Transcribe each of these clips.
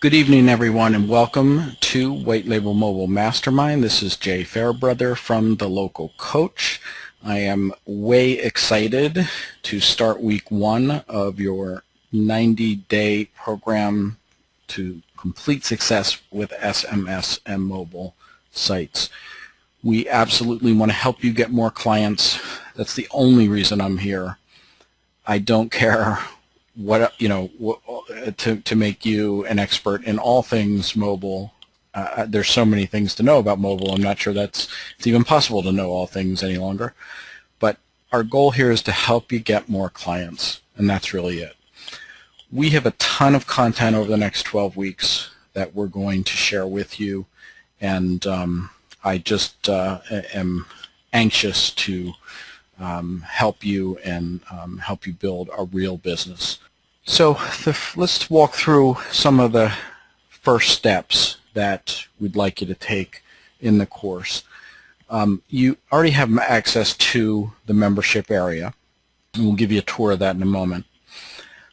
Good evening, everyone, and welcome to White Label Mobile Mastermind. This is Jay Fairbrother from The Local Coach. I am way excited to start week one of your 90-day program to complete success with SMS and mobile sites. We absolutely want to help you get more clients. That's the only reason I'm here. I don't care what to make you an expert in all things mobile. There's so many things to know about mobile. I'm not sure it's even possible to know all things any longer. But our goal here is to help you get more clients, and that's really it. We have a ton of content over the next 12 weeks that we're going to share with you, and I just am anxious to help you and help you build a real business. So let's walk through some of the first steps that we'd like you to take in the course. You already have access to the membership area, and we'll give you a tour of that in a moment.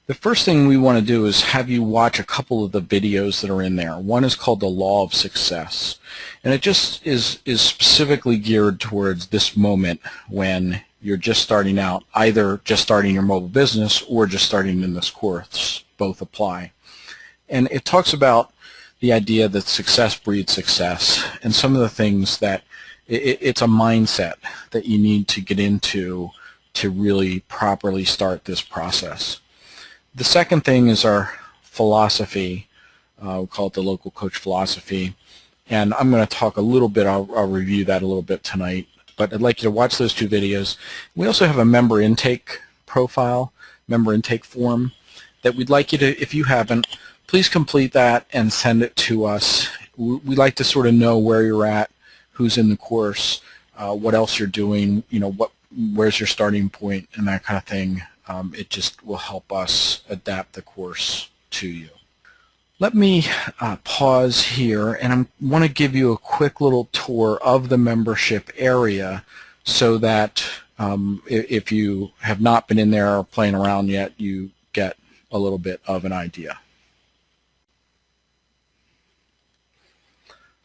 The first thing we want to do is have you watch a couple of the videos that are in there. One is called The Law of Success, and it just is specifically geared towards this moment when you're just starting out, either just starting your mobile business or just starting in this course. Both apply. And it talks about the idea that success breeds success and some of the things that it's a mindset that you need to get into to really properly start this process. The second thing is our philosophy. We call it the Local Coach philosophy. And I'm going to talk a little bit, I'll review that a little bit tonight. But I'd like you to watch those two videos. We also have a member intake profile, member intake form that we'd like you to, if you haven't, please complete that and send it to us. We'd like to sort of know where you're at, who's in the course, what else you're doing, where's your starting point, and that kind of thing. It just will help us adapt the course to you. Let me pause here, and I want to give you a quick little tour of the membership area so that if you have not been in there or playing around yet, you get a little bit of an idea.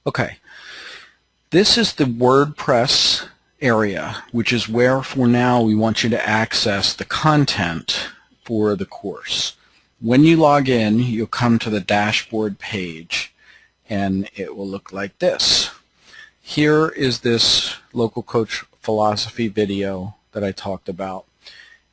Okay, this is the WordPress area, which is where for now we want you to access the content for the course. When you log in, you'll come to the dashboard page, and it will look like this. Here is this Local Coach philosophy video that I talked about,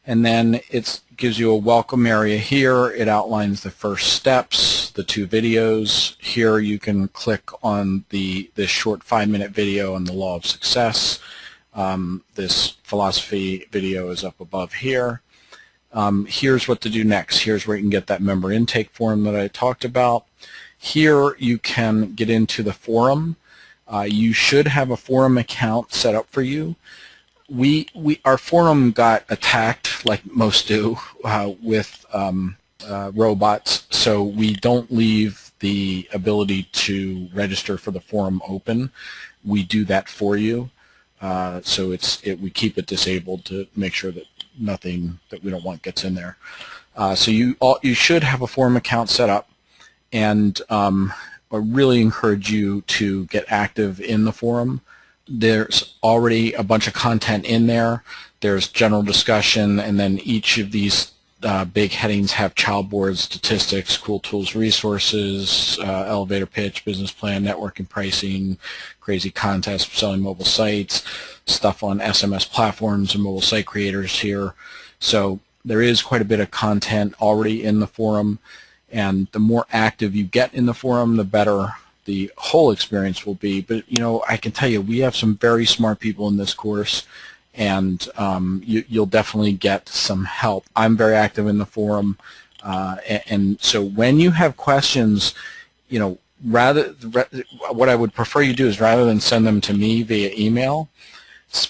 and then it gives you a welcome area here. It outlines the first steps, the two videos. Here you can click on this short 5-minute video on the Law of Success. This philosophy video is up above here. Here's what to do next. Here's where you can get that member intake form that I talked about. Here you can get into the forum. You should have a forum account set up for you. Our forum got attacked, like most do, with robots, so we don't leave the ability to register for the forum open. We do that for you. So we keep it disabled to make sure that nothing that we don't want gets in there. So you should have a forum account set up, and I really encourage you to get active in the forum. There's already a bunch of content in there. There's general discussion, and then each of these big headings have child board statistics, cool tools, resources, elevator pitch, business plan, networking, pricing, crazy contests for selling mobile sites, stuff on SMS platforms and mobile site creators here. So there is quite a bit of content already in the forum, and the more active you get in the forum, the better the whole experience will be. But I can tell you, we have some very smart people in this course, and you'll definitely get some help. I'm very active in the forum, and so when you have questions, what I would prefer you do is, rather than send them to me via email,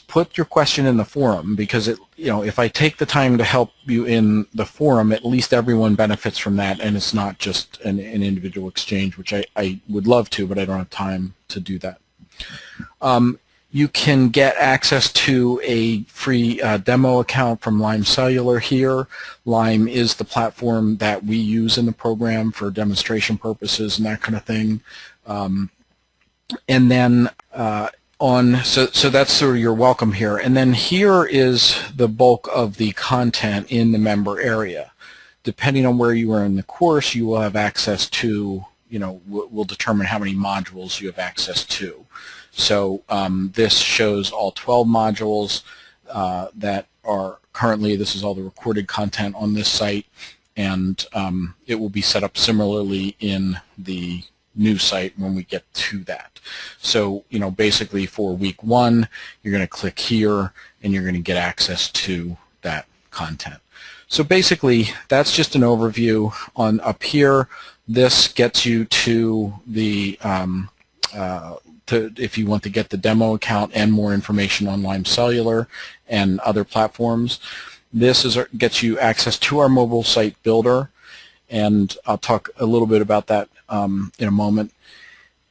put your question in the forum, because if I take the time to help you in the forum, at least everyone benefits from that, and it's not just an individual exchange, which I would love to, but I don't have time to do that. You can get access to a free demo account from Lime Cellular here. Lime is the platform that we use in the program for demonstration purposes and that kind of thing. And then so that's sort of your welcome here. And then here is the bulk of the content in the member area. Depending on where you are in the course, you will have access to, we'll determine how many modules you have access to. So this shows all 12 modules that are currently, this is all the recorded content on this site, and it will be set up similarly in the new site when we get to that. So, basically for week 1, you're going to click here and you're going to get access to that content. So basically, that's just an overview. On up here, this gets you to the if you want to get the demo account and more information on Lime Cellular and other platforms. This gets you access to our mobile site builder, and I'll talk a little bit about that in a moment.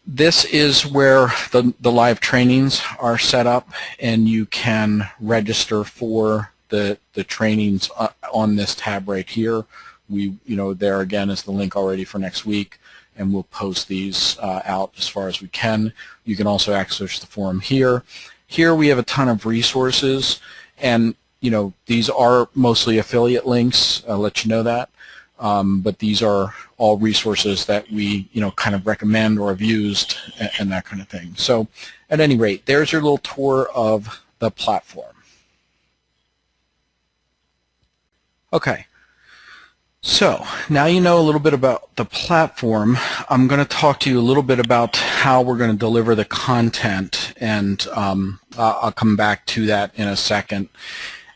This is where the live trainings are set up, and you can register for the trainings on this tab right here. There again is the link already for next week, and we'll post these out as far as we can. You can also access the forum here. Here we have a ton of resources, and these are mostly affiliate links. I'll let you know that. But these are all resources that we, kind of recommend or have used and that kind of thing. So at any rate, there's your little tour of the platform. Okay, so now you know a little bit about the platform. I'm going to talk to you a little bit about how we're going to deliver the content, and I'll come back to that in a second.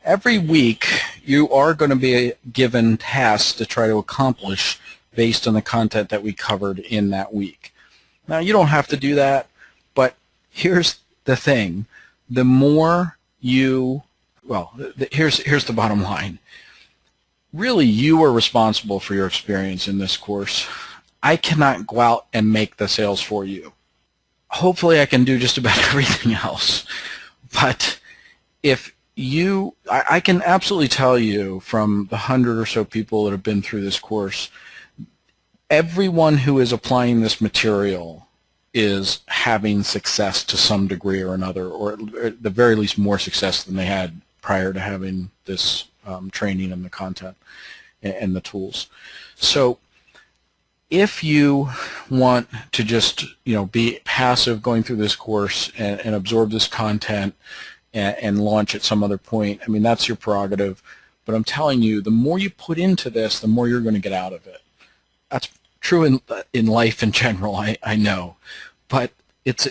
Every week, you are going to be given tasks to try to accomplish based on the content that we covered in that week. Now, you don't have to do that, but here's the thing. The more you, here's the bottom line. Really, you are responsible for your experience in this course. I cannot go out and make the sales for you. Hopefully, I can do just about everything else, but if I can absolutely tell you from the 100 or so people that have been through this course, everyone who is applying this material is having success to some degree or another, or at the very least more success than they had prior to having this training and the content and the tools. So if you want to just be passive going through this course and absorb this content and launch at some other point, I mean, that's your prerogative. But I'm telling you, the more you put into this, the more you're going to get out of it. That's true in life in general, I know, but it's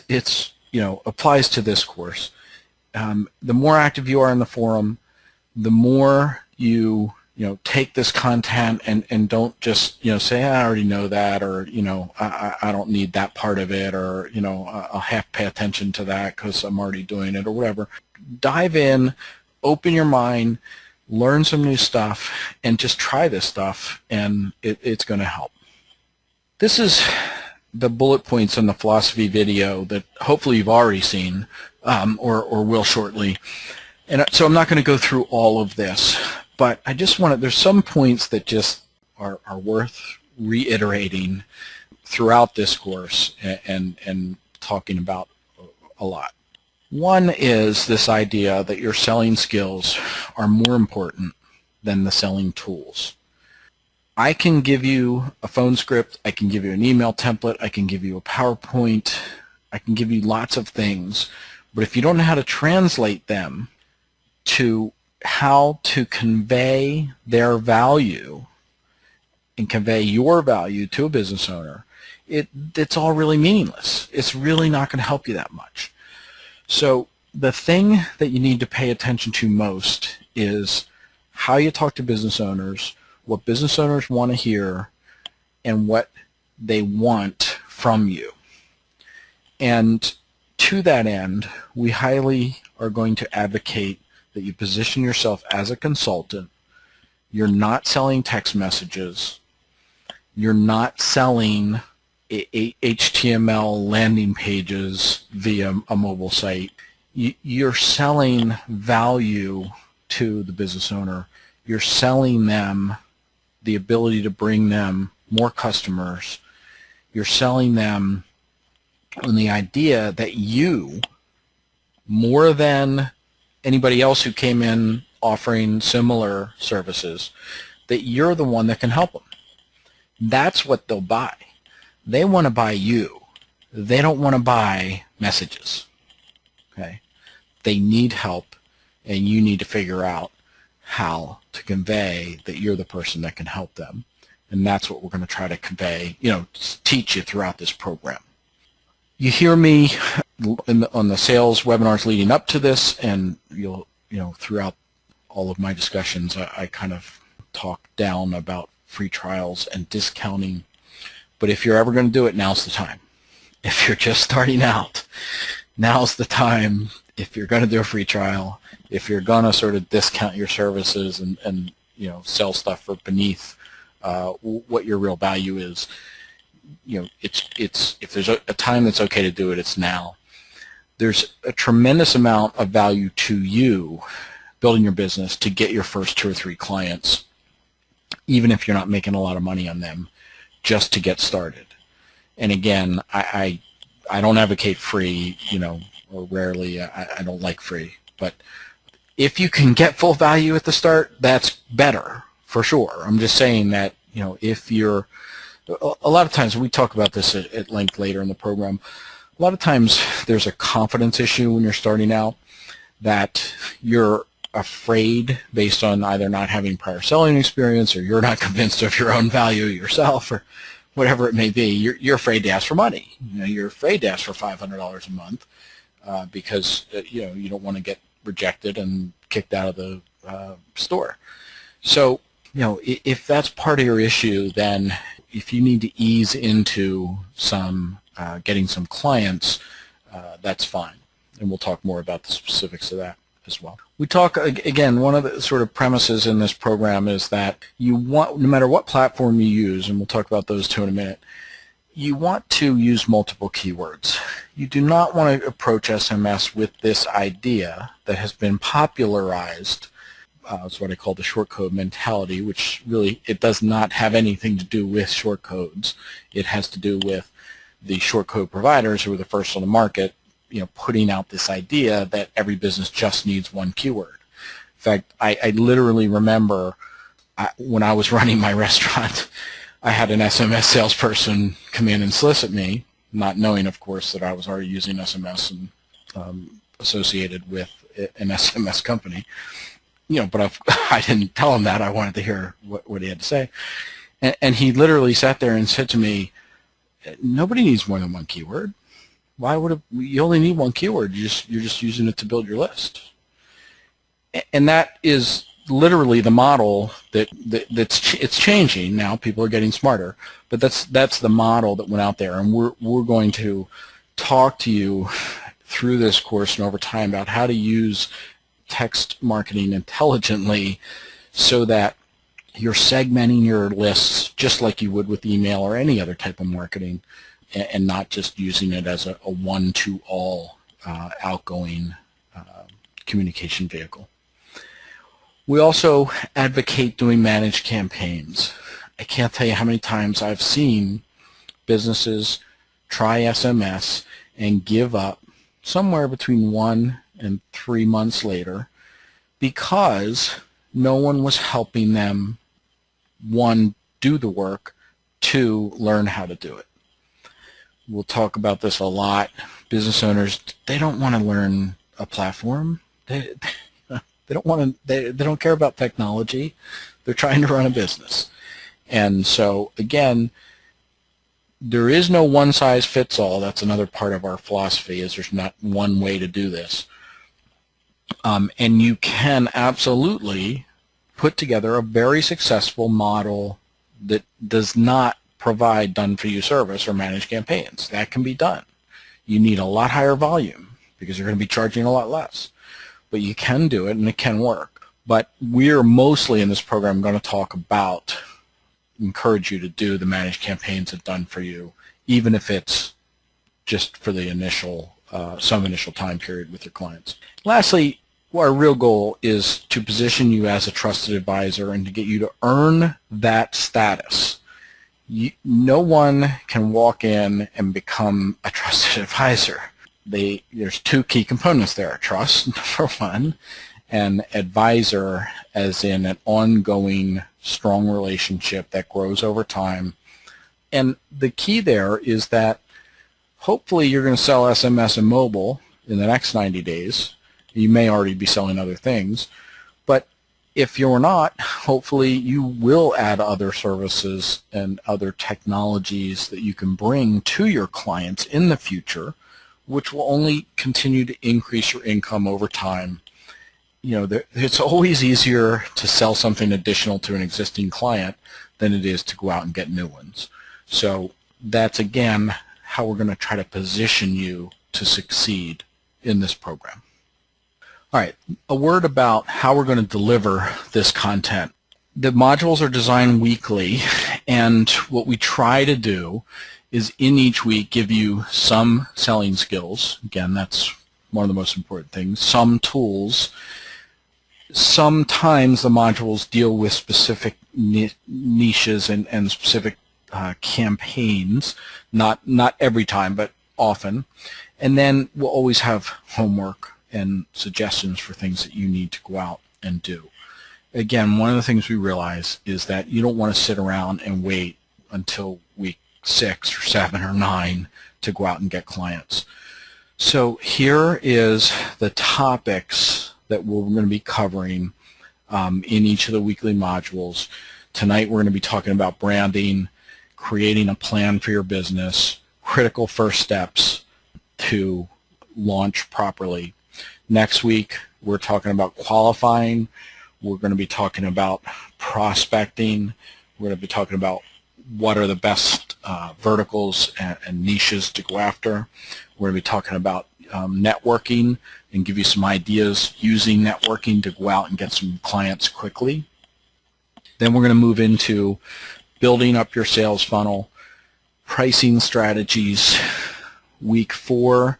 applies to this course. The more active you are in the forum, the more you take this content and don't just say, I already know that, or I don't need that part of it, or I'll have to pay attention to that because I'm already doing it, or whatever. Dive in, open your mind, learn some new stuff, and just try this stuff, and it's going to help. This is the bullet points in the philosophy video that hopefully you've already seen or will shortly. And so I'm not going to go through all of this, but I just there's some points that just are worth reiterating throughout this course and talking about a lot. One is this idea that your selling skills are more important than the selling tools. I can give you a phone script, I can give you an email template, I can give you a PowerPoint, I can give you lots of things, but if you don't know how to translate them to how to convey their value and convey your value to a business owner, it's all really meaningless. It's really not going to help you that much. So the thing that you need to pay attention to most is how you talk to business owners, what business owners want to hear, and what they want from you. And to that end, we highly are going to advocate that you position yourself as a consultant. You're not selling text messages. You're not selling HTML landing pages via a mobile site. You're selling value to the business owner. You're selling them the ability to bring them more customers. You're selling them on the idea that you, more than anybody else who came in offering similar services, that you're the one that can help them. That's what they'll buy. They want to buy you. They don't want to buy messages. Okay? They need help, and you need to figure out how to convey that you're the person that can help them. And that's what we're going to try to convey, teach you throughout this program. You hear me on the sales webinars leading up to this, and throughout all of my discussions, I kind of talk down about free trials and discounting. But if you're ever going to do it, now's the time. If you're just starting out, now's the time. If you're going to do a free trial, if you're going to sort of discount your services and sell stuff for beneath what your real value is, it's if there's a time that's okay to do it, it's now. There's a tremendous amount of value to you building your business to get your first 2 or 3 clients, even if you're not making a lot of money on them, just to get started. And again, I don't advocate free, or rarely. I don't like free. But if you can get full value at the start, that's better for sure. I'm just saying that, if you're, a lot of times, we talk about this at length later in the program, a lot of times there's a confidence issue when you're starting out, that you're afraid based on either not having prior selling experience, or you're not convinced of your own value yourself, or whatever it may be. You're afraid to ask for money. You're afraid to ask for $500 a month because you don't want to get rejected and kicked out of the store. So if that's part of your issue, then if you need to ease into some getting some clients, that's fine, and we'll talk more about the specifics of that as well. We talk, again, one of the sort of premises in this program is that you want, no matter what platform you use, and we'll talk about those two in a minute, you want to use multiple keywords. You do not want to approach SMS with this idea that has been popularized. It's what I call the short code mentality, which really, it does not have anything to do with short codes. It has to do with the short code providers who are the first on the market, putting out this idea that every business just needs one keyword. In fact, I literally remember when I was running my restaurant, I had an SMS salesperson come in and solicit me, not knowing, of course, that I was already using SMS and associated with an SMS company. But I didn't tell him that. I wanted to hear what he had to say. And he literally sat there and said to me, nobody needs more than one keyword. Why would you only need one keyword? You're just using it to build your list. And that is literally the model it's changing now. People are getting smarter, but that's the model that went out there, and we're going to talk to you through this course and over time about how to use text marketing intelligently so that you're segmenting your lists just like you would with email or any other type of marketing, and not just using it as a one-to-all outgoing communication vehicle. We also advocate doing managed campaigns. I can't tell you how many times I've seen businesses try SMS and give up somewhere between 1 and 3 months later because no one was helping them, 1, do the work, 2, learn how to do it. We'll talk about this a lot. Business owners, they don't want to learn a platform. They don't want to. They don't care about technology. They're trying to run a business. And so again, there is no one size fits all. That's another part of our philosophy, is there's not one way to do this. And you can absolutely put together a very successful model that does not provide done-for-you service or managed campaigns. That can be done. You need a lot higher volume because you're going to be charging a lot less. But you can do it, and it can work. But we're mostly in this program going to talk about, encourage you to do the managed campaigns that done for you, even if it's just for the initial some initial time period with your clients. Lastly, our real goal is to position you as a trusted advisor and to get you to earn that status. No one can walk in and become a trusted advisor. There's two key components there: trust, number one, and advisor, as in an ongoing, strong relationship that grows over time. And the key there is that hopefully you're going to sell SMS and mobile in the next 90 days. You may already be selling other things, but if you're not, hopefully you will add other services and other technologies that you can bring to your clients in the future, which will only continue to increase your income over time. It's always easier to sell something additional to an existing client than it is to go out and get new ones. So that's, again, how we're going to try to position you to succeed in this program. All right, a word about how we're going to deliver this content. The modules are designed weekly, and what we try to do is in each week give you some selling skills. Again, that's one of the most important things. Some tools. Sometimes the modules deal with specific niches and specific campaigns, not every time, but often. And then we'll always have homework and suggestions for things that you need to go out and do. Again, one of the things we realize is that you don't want to sit around and wait until week 6 or 7 or 9 to go out and get clients. So here is the topics that we're going to be covering in each of the weekly modules. Tonight we're going to be talking about branding, creating a plan for your business, critical first steps to launch properly. Next week we're talking about qualifying. We're going to be talking about prospecting. We're going to be talking about what are the best verticals and niches to go after. We're going to be talking about networking and give you some ideas using networking to go out and get some clients quickly. Then we're going to move into building up your sales funnel, pricing strategies. Week 4,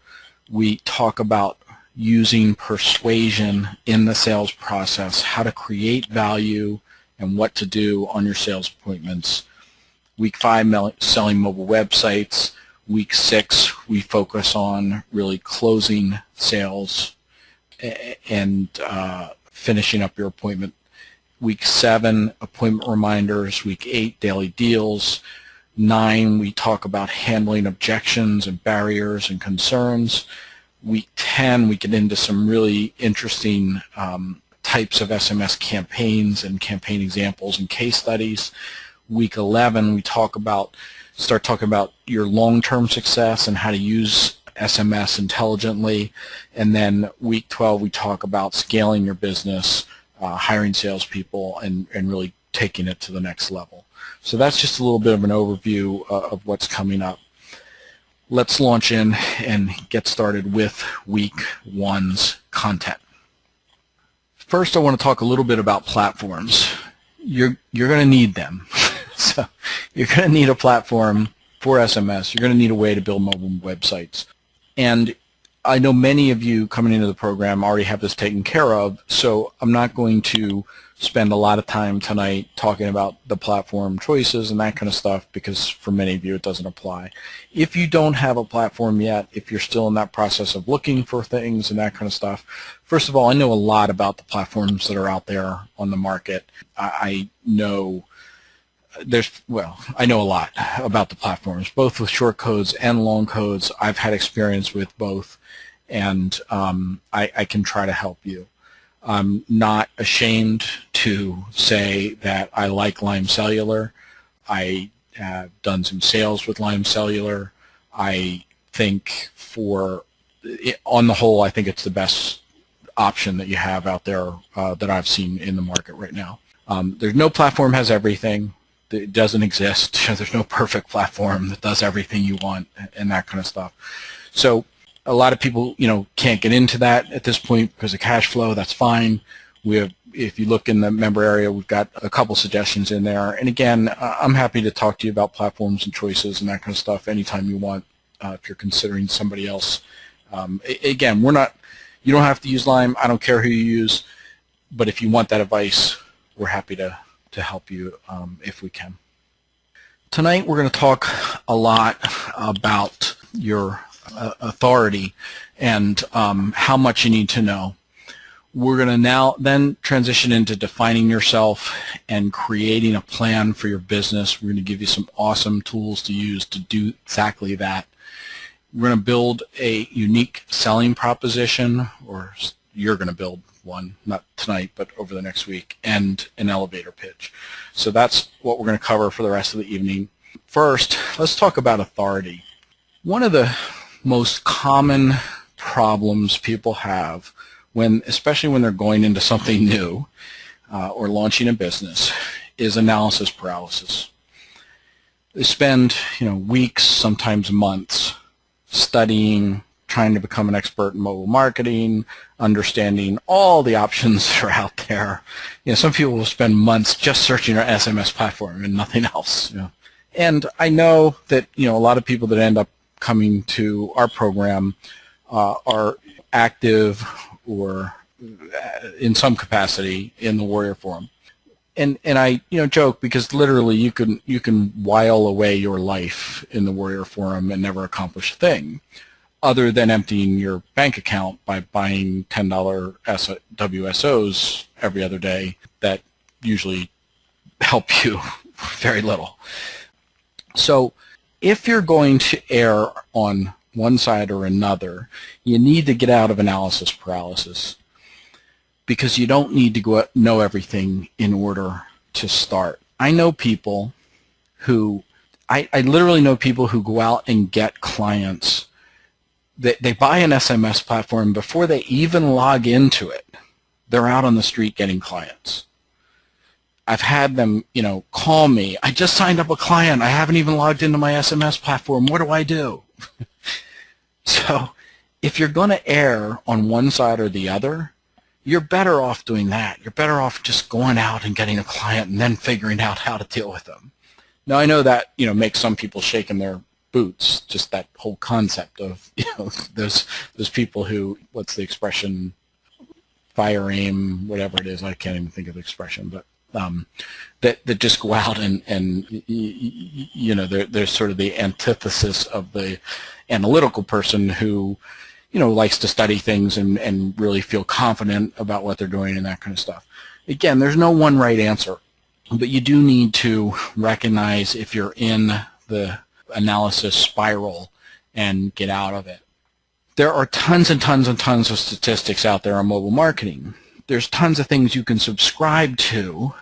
we talk about using persuasion in the sales process, how to create value and what to do on your sales appointments. Week 5, selling mobile websites. Week 6, we focus on really closing sales and finishing up your appointment. Week 7, appointment reminders. Week 8, daily deals. 9, we talk about handling objections and barriers and concerns. Week 10, we get into some really interesting types of SMS campaigns and campaign examples and case studies. Week 11, we start talking about your long-term success and how to use SMS intelligently. And then week 12, we talk about scaling your business, hiring salespeople, and really taking it to the next level. So that's just a little bit of an overview of what's coming up. Let's launch in and get started with week 1's content. First, I want to talk a little bit about platforms. You're going to need them. So you're going to need a platform for SMS. You're going to need a way to build mobile websites. And I know many of you coming into the program already have this taken care of, so I'm not going to spend a lot of time tonight talking about the platform choices and that kind of stuff, because for many of you it doesn't apply. If you don't have a platform yet, if you're still in that process of looking for things and that kind of stuff, first of all, I know a lot about the platforms that are out there on the market. I know a lot about the platforms, both with short codes and long codes. I've had experience with both, and I can try to help you. I'm not ashamed to say that I like Lime Cellular. I have done some sales with Lime Cellular. I think on the whole, I think it's the best option that you have out there that I've seen in the market right now. There's no platform has everything. It doesn't exist. There's no perfect platform that does everything you want and that kind of stuff. So a lot of people, can't get into that at this point because of cash flow. That's fine. If you look in the member area, we've got a couple suggestions in there. And again, I'm happy to talk to you about platforms and choices and that kind of stuff anytime you want. If you're considering somebody else Again, you don't have to use Lime. I don't care who you use, but if you want that advice, we're happy to help you if we can. Tonight we're going to talk a lot about your authority and how much you need to know. We're going to then transition into defining yourself and creating a plan for your business. We're going to give you some awesome tools to use to do exactly that. We're going to build a unique selling proposition, or you're going to build one, not tonight, but over the next week, and an elevator pitch. So that's what we're going to cover for the rest of the evening. First, let's talk about authority. One of the most common problems people have, especially when they're going into something new or launching a business, is analysis paralysis. They spend weeks, sometimes months, studying, trying to become an expert in mobile marketing, understanding all the options that are out there. Some people will spend months just searching our SMS platform and nothing else. And I know that a lot of people that end up coming to our program are active or in some capacity in the Warrior Forum. And I joke because literally you can while away your life in the Warrior Forum and never accomplish a thing, other than emptying your bank account by buying $10 WSOs every other day that usually help you very little. So if you're going to err on one side or another, you need to get out of analysis paralysis, because you don't need to know everything in order to start. I know people who, I literally know people who go out and get clients. They buy an SMS platform. Before they even log into it, they're out on the street getting clients. I've had them, call me. I just signed up a client. I haven't even logged into my SMS platform. What do I do? So if you're going to err on one side or the other, you're better off doing that. You're better off just going out and getting a client and then figuring out how to deal with them. Now, I know that, makes some people shake in their boots, just that whole concept of, those people who, what's the expression, fire aim, whatever it is, I can't even think of the expression, but that just go out and they're sort of the antithesis of the analytical person who likes to study things and really feel confident about what they're doing and that kind of stuff. Again, there's no one right answer, but you do need to recognize if you're in the analysis spiral and get out of it. There are tons and tons and tons of statistics out there on mobile marketing. There's tons of things you can subscribe to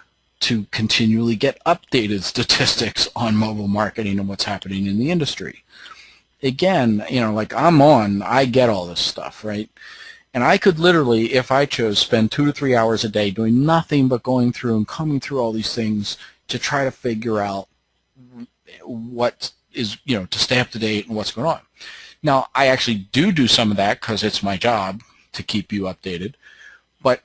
continually get updated statistics on mobile marketing and what's happening in the industry. Again, I get all this stuff, right? And I could literally, if I chose, spend 2 to 3 hours a day doing nothing but going through and combing through all these things to try to figure out what is, to stay up to date and what's going on. Now, I actually do some of that because it's my job to keep you updated, but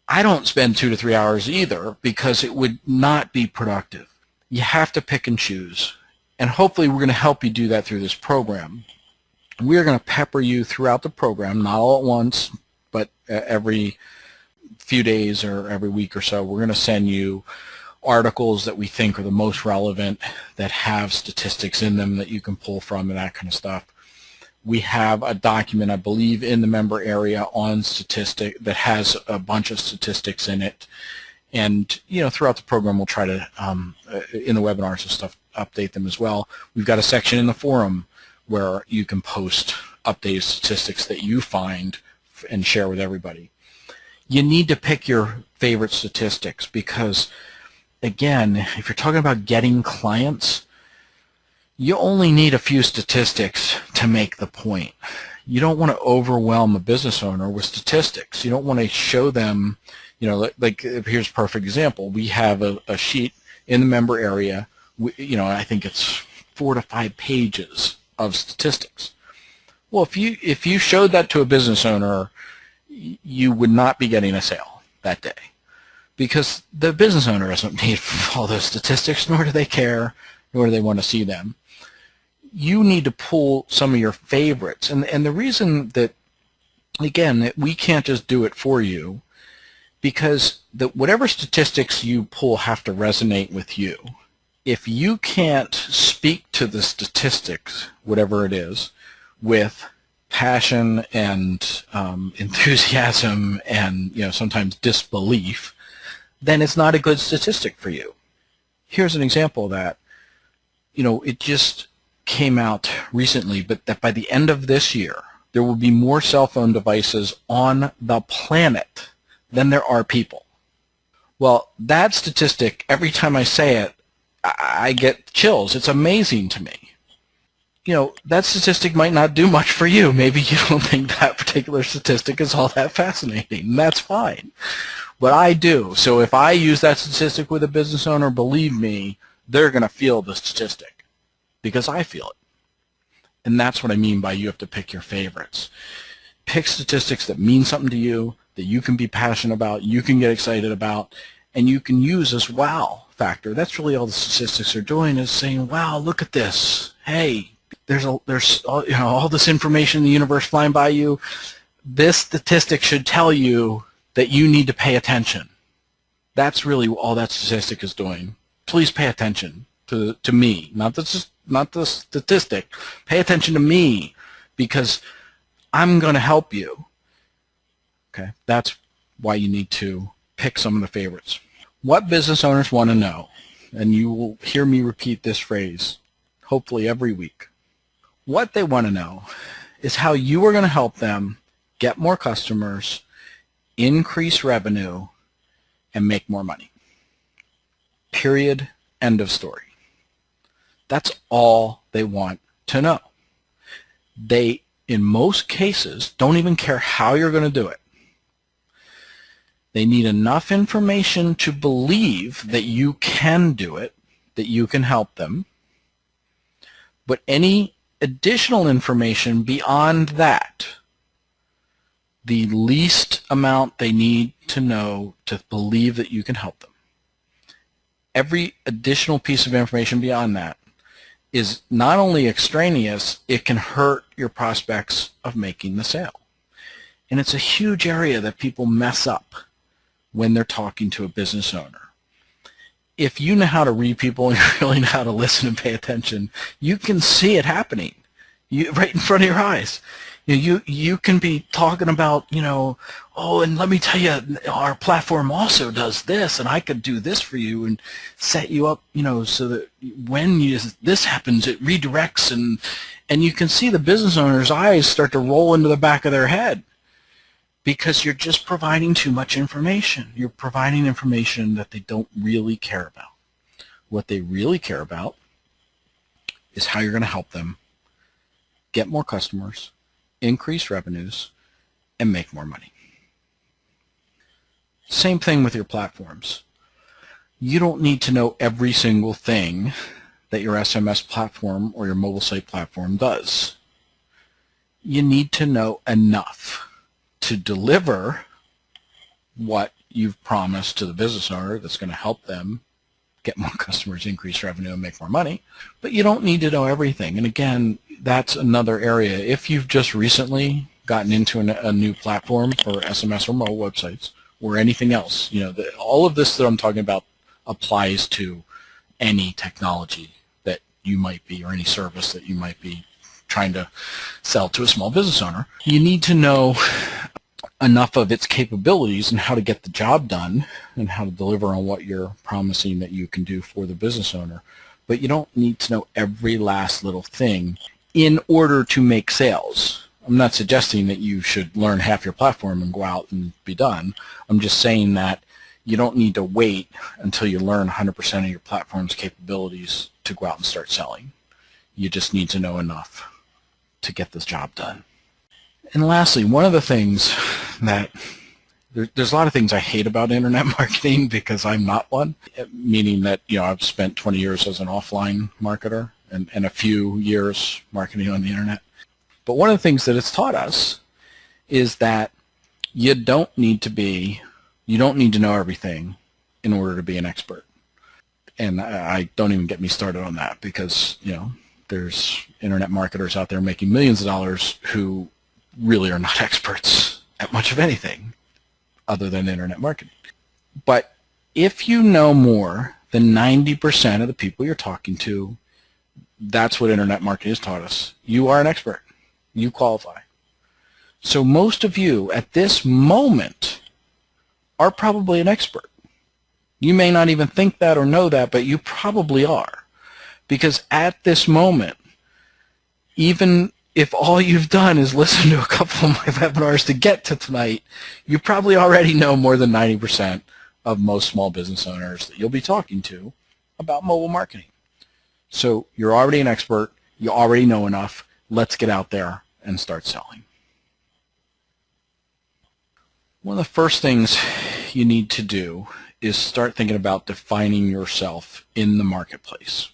I don't spend 2 to 3 hours either because it would not be productive. You have to pick and choose. And hopefully we're going to help you do that through this program. We're going to pepper you throughout the program, not all at once, but every few days or every week or so. We're going to send you articles that we think are the most relevant, that have statistics in them that you can pull from and that kind of stuff. We have a document, I believe, in the member area on statistic that has a bunch of statistics in it. And, throughout the program, we'll try to, in the webinars and stuff, update them as well. We've got a section in the forum where you can post updated statistics that you find and share with everybody. You need to pick your favorite statistics because, again, if you're talking about getting clients, you only need a few statistics to make the point. You don't want to overwhelm a business owner with statistics. You don't want to show them, like here's a perfect example. We have a sheet in the member area. I think it's 4 to 5 pages of statistics. Well, if you showed that to a business owner, you would not be getting a sale that day because the business owner doesn't need all those statistics, nor do they care, nor do they want to see them. you need to pull some of your favorites. And the reason that, again, that we can't just do it for you, because whatever statistics you pull have to resonate with you. If you can't speak to the statistics, whatever it is, with passion and enthusiasm and sometimes disbelief, then it's not a good statistic for you. Here's an example of that. It just came out recently, but that by the end of this year, there will be more cell phone devices on the planet than there are people. Well, that statistic, every time I say it, I get chills. It's amazing to me. That statistic might not do much for you. Maybe you don't think that particular statistic is all that fascinating. That's fine. But I do. So if I use that statistic with a business owner, believe me, they're going to feel the statistic because I feel it. And that's what I mean by you have to pick your favorites. Pick statistics that mean something to you, that you can be passionate about, you can get excited about, and you can use this wow factor. That's really all the statistics are doing, is saying, wow, look at this. Hey, there's all this information in the universe flying by you. This statistic should tell you that you need to pay attention. That's really all that statistic is doing. Please pay attention to me, not the statistic. Pay attention to me because I'm going to help you. Okay, that's why you need to pick some of the favorites. What business owners want to know, and you will hear me repeat this phrase hopefully every week, what they want to know is how you are going to help them get more customers, increase revenue, and make more money. Period. End of story. That's all they want to know. They, in most cases, don't even care how you're going to do it. They need enough information to believe that you can do it, that you can help them. But any additional information beyond that, the least amount they need to know to believe that you can help them. Every additional piece of information beyond that is not only extraneous, it can hurt your prospects of making the sale. And it's a huge area that people mess up when they're talking to a business owner. If you know how to read people and you really know how to listen and pay attention, you can see it happening right in front of your eyes. You can be talking about, oh, and let me tell you, our platform also does this, and I could do this for you and set you up, so that when this happens, it redirects, and you can see the business owner's eyes start to roll into the back of their head because you're just providing too much information. You're providing information that they don't really care about. What they really care about is how you're going to help them get more customers, increase revenues, and make more money. Same thing with your platforms. You don't need to know every single thing that your SMS platform or your mobile site platform does. You need to know enough to deliver what you've promised to the business owner that's going to help them get more customers, increase revenue, and make more money. But you don't need to know everything. And again, that's another area. If you've just recently gotten into a new platform for SMS or mobile websites or anything else, all of this that I'm talking about applies to any technology that you might be, or any service that you might be trying to sell to a small business owner. You need to know enough of its capabilities and how to get the job done and how to deliver on what you're promising that you can do for the business owner. But you don't need to know every last little thing in order to make sales. I'm not suggesting that you should learn half your platform and go out and be done. I'm just saying that you don't need to wait until you learn 100% of your platform's capabilities to go out and start selling. You just need to know enough to get this job done. And lastly, one of the things that there's a lot of things I hate about internet marketing because I'm not one, meaning that I've spent 20 years as an offline marketer and a few years marketing on the internet. But one of the things that it's taught us is that you don't need to know everything in order to be an expert. And I don't even get me started on that because There's internet marketers out there making millions of dollars who really are not experts at much of anything other than internet marketing. But if you know more than 90% of the people you're talking to, that's what internet marketing has taught us. You are an expert. You qualify. So most of you at this moment are probably an expert. You may not even think that or know that, but you probably are. Because at this moment, even if all you've done is listen to a couple of my webinars to get to tonight, you probably already know more than 90% of most small business owners that you'll be talking to about mobile marketing. So you're already an expert. You already know enough. Let's get out there and start selling. One of the first things you need to do is start thinking about defining yourself in the marketplace.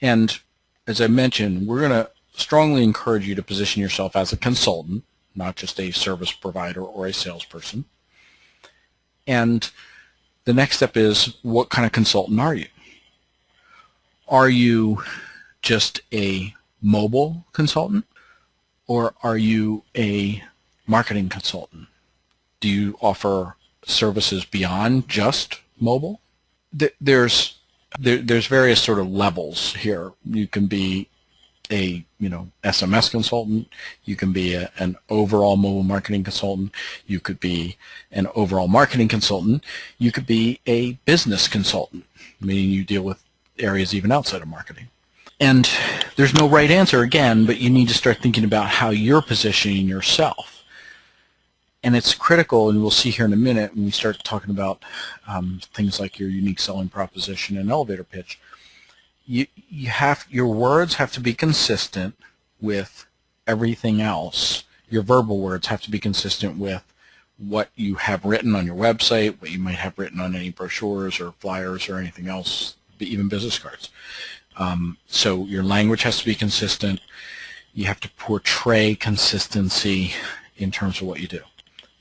And as I mentioned, we're going to strongly encourage you to position yourself as a consultant, not just a service provider or a salesperson. And the next step is, what kind of consultant are you? Are you just a mobile consultant, or are you a marketing consultant? Do you offer services beyond just mobile? There's various sort of levels here. You can be a SMS consultant. You can be an overall mobile marketing consultant. You could be an overall marketing consultant. You could be a business consultant, meaning you deal with areas even outside of marketing. And there's no right answer again, but you need to start thinking about how you're positioning yourself. And it's critical, and we'll see here in a minute when we start talking about things like your unique selling proposition and elevator pitch. Your words have to be consistent with everything else. Your verbal words have to be consistent with what you have written on your website, what you might have written on any brochures or flyers or anything else, even business cards. So your language has to be consistent. You have to portray consistency in terms of what you do.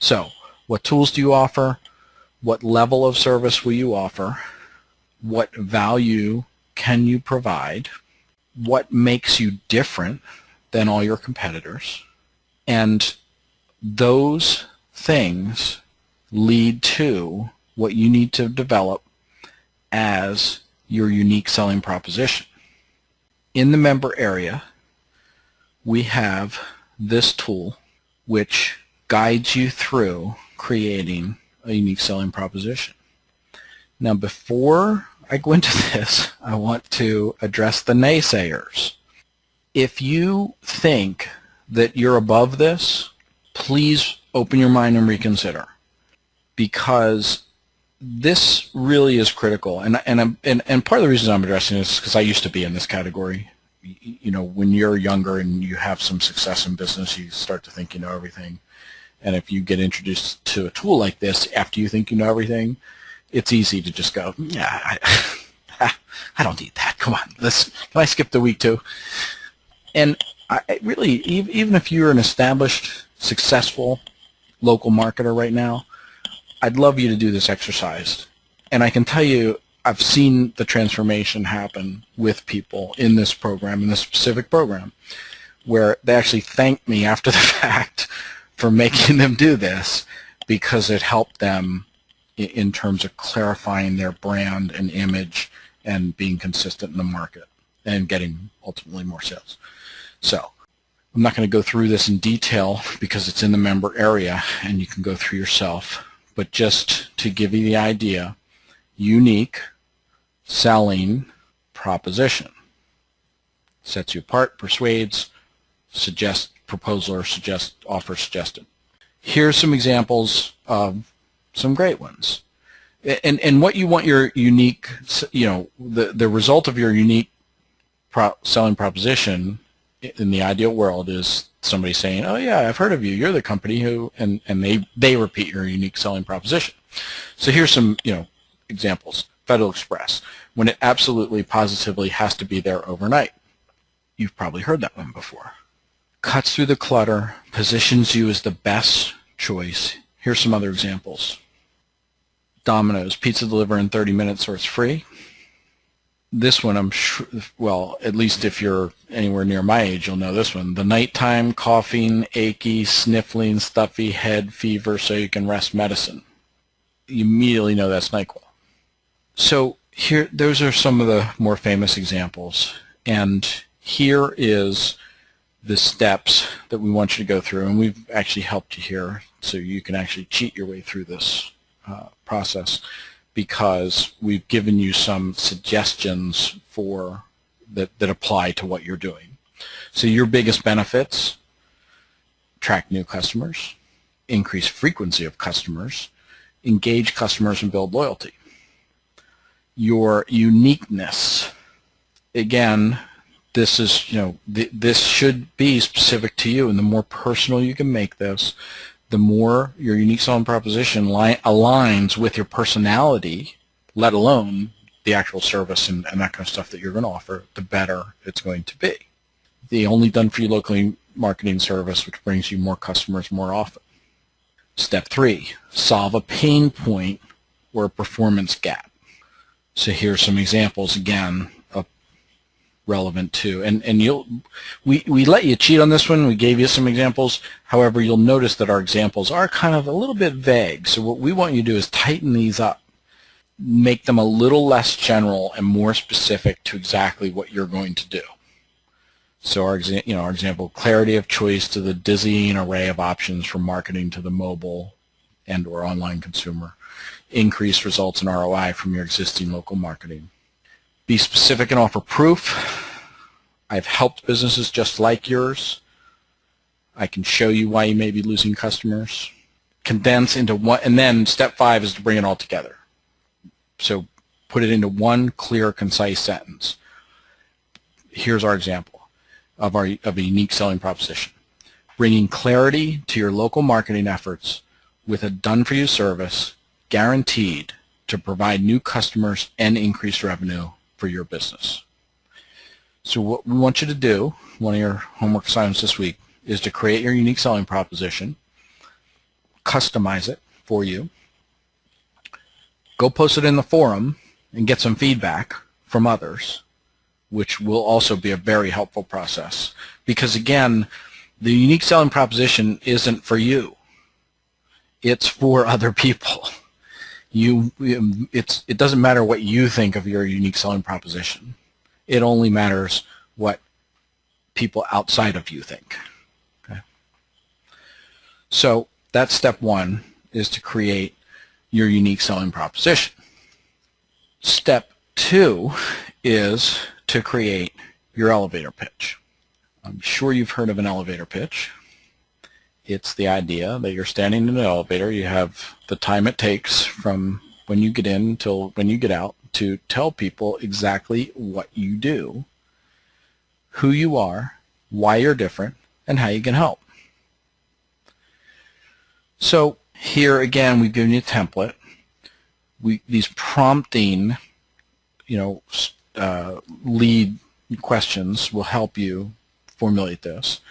So what tools do you offer? What level of service will you offer? What value can you provide? What makes you different than all your competitors? And those things lead to what you need to develop as your unique selling proposition. In the member area, we have this tool which guides you through creating a unique selling proposition. Now, before I go into this, I want to address the naysayers. If you think that you're above this, please open your mind and reconsider, because this really is critical. And part of the reason I'm addressing this is because I used to be in this category. When you're younger and you have some success in business, you start to think you know everything. And if you get introduced to a tool like this after you think you know everything, it's easy to just go, yeah, I don't need that. Come on, can I skip the week too? And really, even if you're an established, successful local marketer right now, I'd love you to do this exercise. And I can tell you, I've seen the transformation happen with people in this program, in this specific program, where they actually thank me after the fact for making them do this, because it helped them in terms of clarifying their brand and image and being consistent in the market and getting ultimately more sales. So I'm not going to go through this in detail because it's in the member area and you can go through yourself, but just to give you the idea, unique selling proposition. Sets you apart, persuades, suggests proposal, or offer suggested. Here's some examples of some great ones. And what you want your unique, the result of your unique selling proposition in the ideal world is somebody saying, oh yeah, I've heard of you, you're the company who, and they repeat your unique selling proposition. So here's some examples. Federal Express, when it absolutely positively has to be there overnight. You've probably heard that one before. Cuts through the clutter, positions you as the best choice. Here's some other examples. Domino's, pizza delivered in 30 minutes or it's free. This one, I'm sure, well, at least if you're anywhere near my age, you'll know this one. The nighttime coughing, achy, sniffling, stuffy head, fever, so you can rest medicine. You immediately know that's NyQuil. So here, those are some of the more famous examples. And here is the steps that we want you to go through. And we've actually helped you here so you can actually cheat your way through this process, because we've given you some suggestions for that apply to what you're doing. So your biggest benefits: attract new customers, increase frequency of customers, engage customers, and build loyalty. Your uniqueness, again, this is, this should be specific to you, and the more personal you can make this, the more your unique selling proposition aligns with your personality, let alone the actual service and that kind of stuff that you're going to offer, the better it's going to be. The only done-for-you locally marketing service which brings you more customers more often. Step 3, solve a pain point or a performance gap. So here's some examples, again, relevant to, and we let you cheat on this one. We gave you some examples. However, you'll notice that our examples are kind of a little bit vague. So what we want you to do is tighten these up, make them a little less general and more specific to exactly what you're going to do. So our example, clarity of choice to the dizzying array of options from marketing to the mobile and or online consumer. Increased results in ROI from your existing local marketing. Be specific and offer proof. I've helped businesses just like yours. I can show you why you may be losing customers. Condense into one, and then step 5 is to bring it all together. So put it into one clear, concise sentence. Here's our example of a unique selling proposition. Bringing clarity to your local marketing efforts with a done-for-you service guaranteed to provide new customers and increase revenue for your business. So what we want you to do, one of your homework assignments this week, is to create your unique selling proposition, customize it for you, go post it in the forum and get some feedback from others, which will also be a very helpful process. Because again, the unique selling proposition isn't for you. It's for other people. It doesn't matter what you think of your unique selling proposition. It only matters what people outside of you think. Okay? So that's step 1, is to create your unique selling proposition. Step 2 is to create your elevator pitch. I'm sure you've heard of an elevator pitch. It's the idea that you're standing in an elevator, you have the time it takes from when you get in till when you get out to tell people exactly what you do, who you are, why you're different, and how you can help. So here again, we've given you a template. These prompting, lead questions will help you formulate this.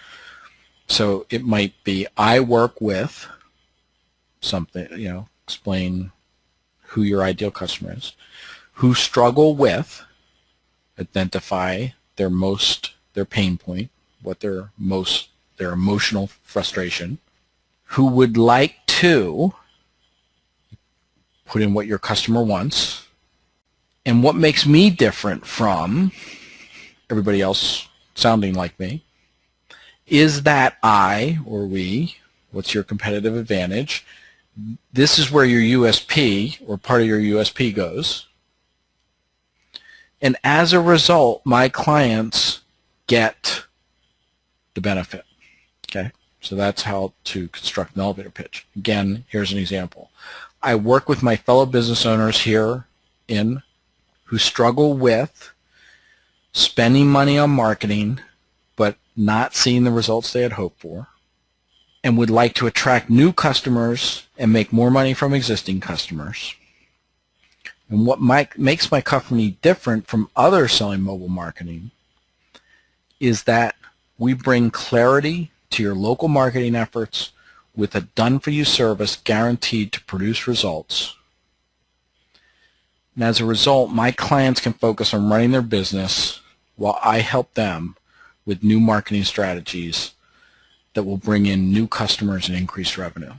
So it might be, I work with something, explain who your ideal customer is, who struggle with, identify their pain point, what their emotional frustration, who would like to, put in what your customer wants, and what makes me different from everybody else sounding like me, is that I, or we, what's your competitive advantage? This is where your USP, or part of your USP, goes. And as a result, my clients get the benefit. Okay? So that's how to construct an elevator pitch. Again, here's an example. I work with my fellow business owners here who struggle with spending money on marketing but not seeing the results they had hoped for, and would like to attract new customers and make more money from existing customers. And what makes my company different from others selling mobile marketing is that we bring clarity to your local marketing efforts with a done-for-you service guaranteed to produce results. And as a result, my clients can focus on running their business while I help them with new marketing strategies that will bring in new customers and increase revenue.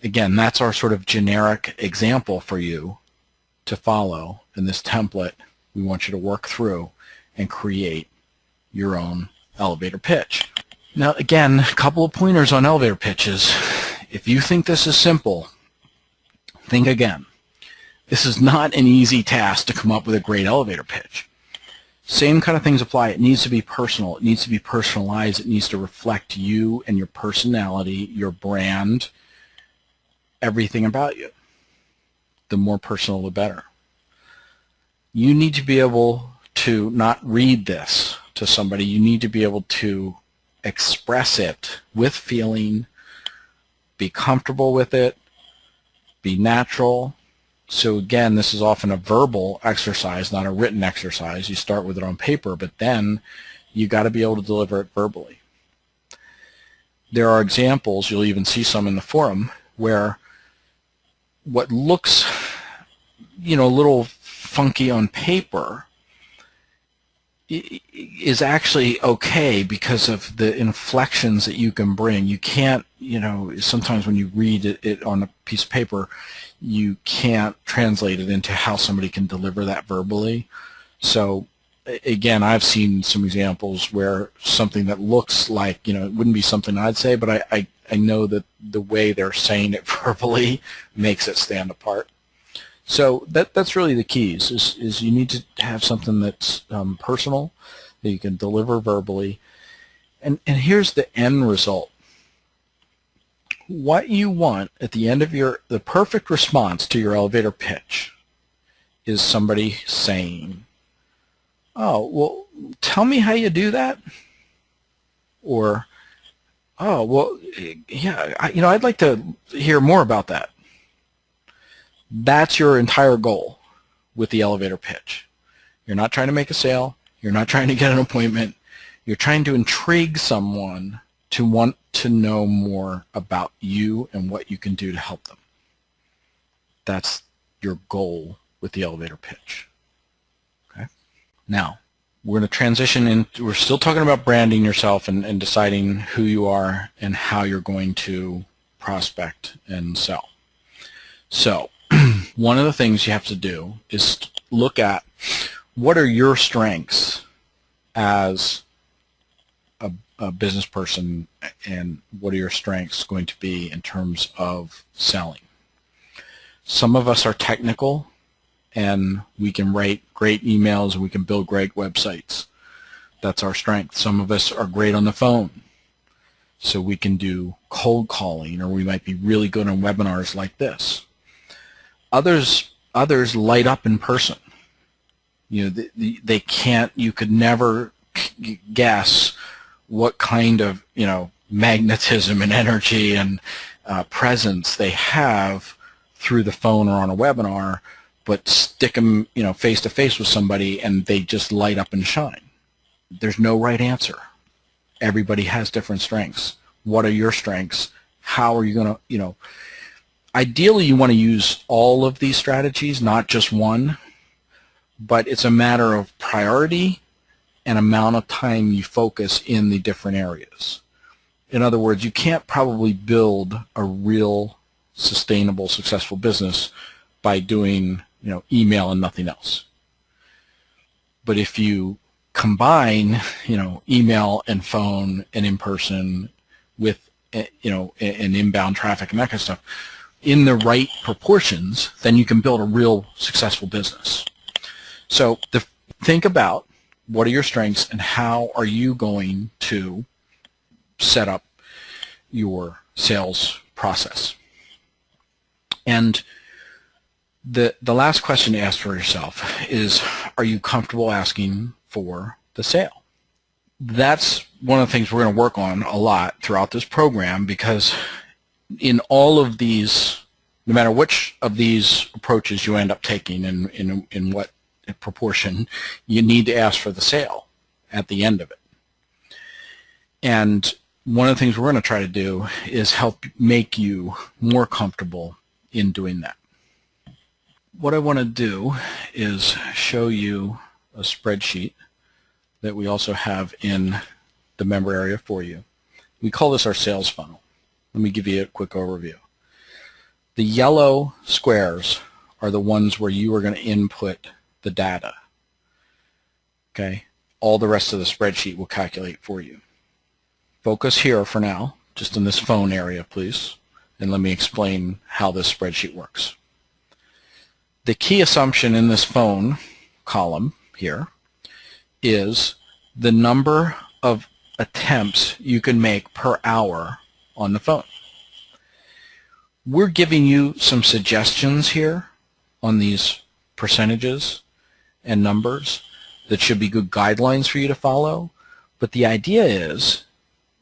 Again, that's our sort of generic example for you to follow in this template we want you to work through and create your own elevator pitch. Now, again, a couple of pointers on elevator pitches. If you think this is simple, think again. This is not an easy task to come up with a great elevator pitch. Same kind of things apply. It needs to be personal. It needs to be personalized. It needs to reflect you and your personality, your brand, everything about you. The more personal, the better. You need to be able to not read this to somebody. You need to be able to express it with feeling, be comfortable with it, be natural. So again, this is often a verbal exercise, not a written exercise. You start with it on paper, but then you got to be able to deliver it verbally. There are examples, you'll even see some in the forum, where what looks, a little funky on paper is actually okay because of the inflections that you can bring. You can't, sometimes when you read it on a piece of paper, you can't translate it into how somebody can deliver that verbally. So again, I've seen some examples where something that looks like, it wouldn't be something I'd say, but I know that the way they're saying it verbally makes it stand apart. So that's really the keys, is you need to have something that's personal, that you can deliver verbally. And here's the end result. What you want at the end of the perfect response to your elevator pitch is somebody saying, "Oh, well, tell me how you do that," or, "Oh, well, yeah, I'd like to hear more about that." That's your entire goal with the elevator pitch. You're not trying to make a sale. You're not trying to get an appointment. You're trying to intrigue someone to want to know more about you and what you can do to help them. That's your goal with the elevator pitch. Okay. Now, we're going to transition in. We're still talking about branding yourself and deciding who you are and how you're going to prospect and sell. So, one of the things you have to do is look at what are your strengths as a business person, and what are your strengths going to be in terms of selling. Some of us are technical, and we can write great emails and we can build great websites. That's our strength. Some of us are great on the phone, so we can do cold calling, or we might be really good on webinars like this. Others light up in person. They can't. You could never guess what kind of magnetism and energy and presence they have through the phone or on a webinar, but stick them face to face with somebody and they just light up and shine. There's no right answer. Everybody has different strengths. What are your strengths? How are you going to, ideally you want to use all of these strategies, not just one, but it's a matter of priority and amount of time you focus in the different areas. In other words, you can't probably build a real sustainable, successful business by doing email and nothing else. But if you combine email and phone and in person with and inbound traffic and that kind of stuff in the right proportions, then you can build a real successful business. So think about what are your strengths and how are you going to set up your sales process. And the last question to ask for yourself is, are you comfortable asking for the sale? That's one of the things we're going to work on a lot throughout this program, because in all of these, no matter which of these approaches you end up taking and in what proportion, you need to ask for the sale at the end of it. And one of the things we're going to try to do is help make you more comfortable in doing that. What I want to do is show you a spreadsheet that we also have in the member area for you. We call this our sales funnel. Let me give you a quick overview. The yellow squares are the ones where you are going to input the data. Okay? All the rest of the spreadsheet will calculate for you. Focus here for now, just in this phone area, please, and let me explain how this spreadsheet works. The key assumption in this phone column here is the number of attempts you can make per hour on the phone. We're giving you some suggestions here on these percentages and numbers that should be good guidelines for you to follow, but the idea is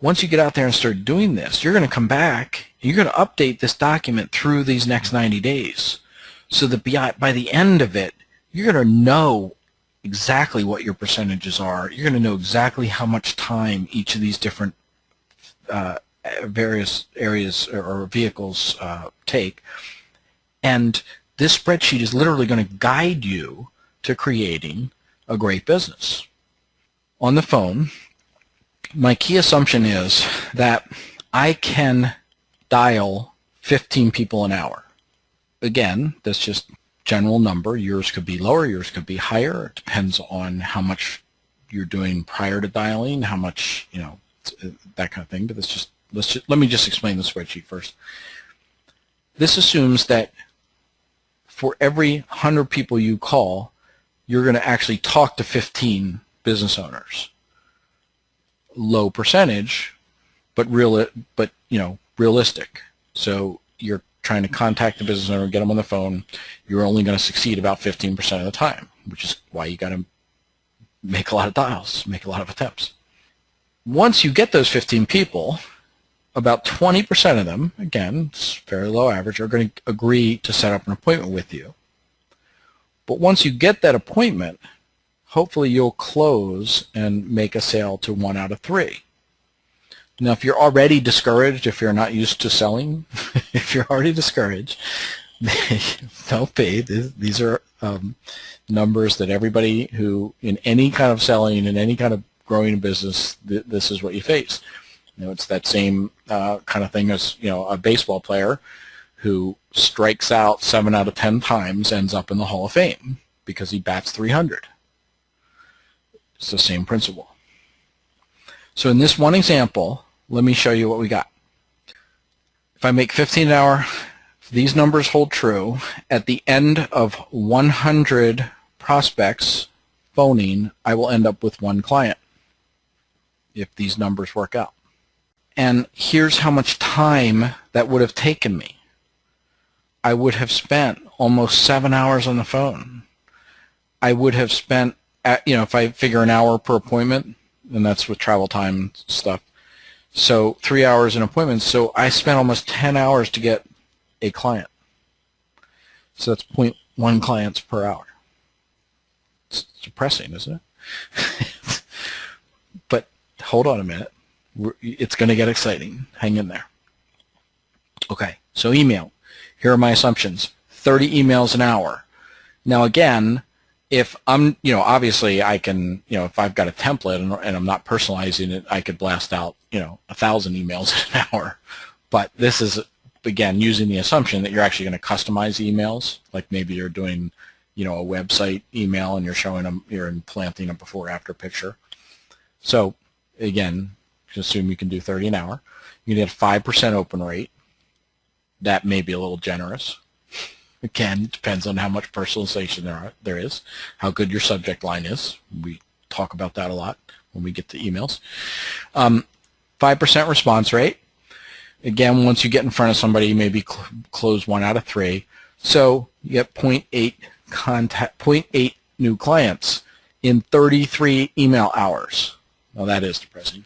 once you get out there and start doing this, you're going to come back and you're going to update this document through these next 90 days so that by the end of it, you're going to know exactly what your percentages are. You're going to know exactly how much time each of these different various areas or vehicles take. And this spreadsheet is literally going to guide you to creating a great business. On the phone, my key assumption is that I can dial 15 people an hour. Again, that's just general number. Yours could be lower, yours could be higher. It depends on how much you're doing prior to dialing, how much, that kind of thing. But let me just explain the spreadsheet first. This assumes that for every 100 people you call, you're going to actually talk to 15 business owners. Low percentage, but realistic. So you're trying to contact the business owner, get them on the phone. You're only going to succeed about 15% of the time, which is why you got to make a lot of dials, make a lot of attempts. Once you get those 15 people, about 20% of them, again, it's very low average, are going to agree to set up an appointment with you. But once you get that appointment, hopefully you'll close and make a sale to 1 out of 3. Now, if you're already discouraged, if you're not used to selling, if you're already discouraged, don't pay. These are numbers that everybody who, in any kind of selling, in any kind of growing a business, this is what you face. It's that same kind of thing as, a baseball player who strikes out 7 out of 10 times ends up in the Hall of Fame because he bats 300. It's the same principle. So in this one example, let me show you what we got. If I make 15 an hour, if these numbers hold true, at the end of 100 prospects phoning, I will end up with 1 client if these numbers work out. And here's how much time that would have taken me. I would have spent almost 7 hours on the phone. I would have spent, if I figure an hour per appointment, and that's with travel time and stuff, so 3 hours in appointments, so I spent almost 10 hours to get a client. So that's 0.1 clients per hour. It's depressing, isn't it? But hold on a minute. It's going to get exciting. Hang in there. Okay, so email. Here are my assumptions. 30 emails an hour. Now again, if I'm, obviously I can, if I've got a template and I'm not personalizing it, I could blast out, 1,000 emails an hour. But this is, again, using the assumption that you're actually going to customize emails. Like maybe you're doing, a website email and you're showing them, you're implanting a before-after picture. So again, just assume you can do 30 an hour. You get a 5% open rate. That may be a little generous. Again, depends on how much personalization there is, how good your subject line is. We talk about that a lot when we get to emails. 5% response rate. Again, once you get in front of somebody, you maybe close 1 out of 3. So you get 0.8 new clients in 33 email hours. Well, that is depressing.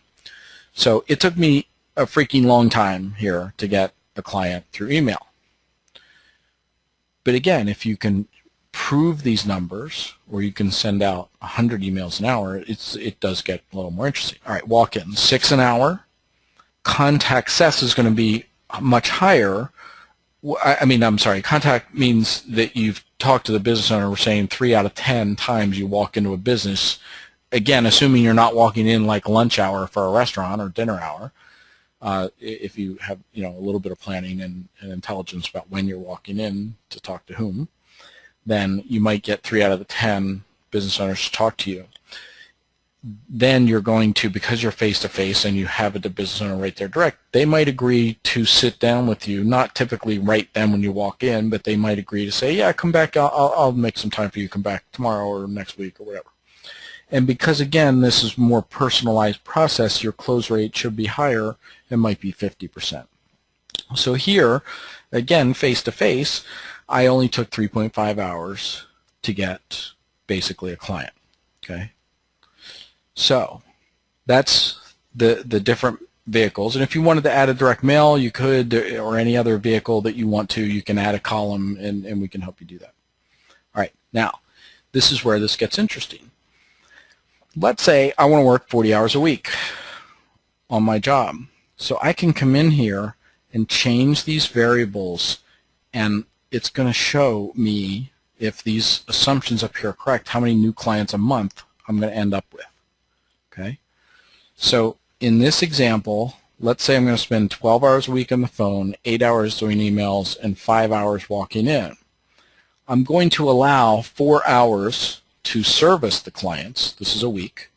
So it took me a freaking long time here to get a client through email. But again, if you can prove these numbers, or you can send out 100 emails an hour, it does get a little more interesting. All right, walk-ins, 6 an hour. Contact success is going to be much higher I mean, I'm sorry, contact means that you've talked to the business owner. We're saying 3 out of 10 times you walk into a business, again, assuming you're not walking in like lunch hour for a restaurant or dinner hour. If you have, a little bit of planning and intelligence about when you're walking in to talk to whom, then you might get 3 out of the 10 business owners to talk to you. Then you're going to, because you're face-to-face and you have the business owner right there direct, they might agree to sit down with you, not typically right then when you walk in, but they might agree to say, yeah, come back, I'll make some time for you, come back tomorrow or next week or whatever. And because, again, this is a more personalized process, your close rate should be higher. It might be 50%. So here, again, face-to-face, I only took 3.5 hours to get basically a client, okay? So that's the different vehicles. And if you wanted to add a direct mail, you could, or any other vehicle that you want to, you can add a column, and we can help you do that. All right, now, this is where this gets interesting. Let's say I want to work 40 hours a week on my job. So I can come in here and change these variables, and it's going to show me, if these assumptions up here are correct, how many new clients a month I'm going to end up with. Okay? So in this example, let's say I'm going to spend 12 hours a week on the phone, 8 hours doing emails, and 5 hours walking in. I'm going to allow 4 hours to service the clients. This is a week.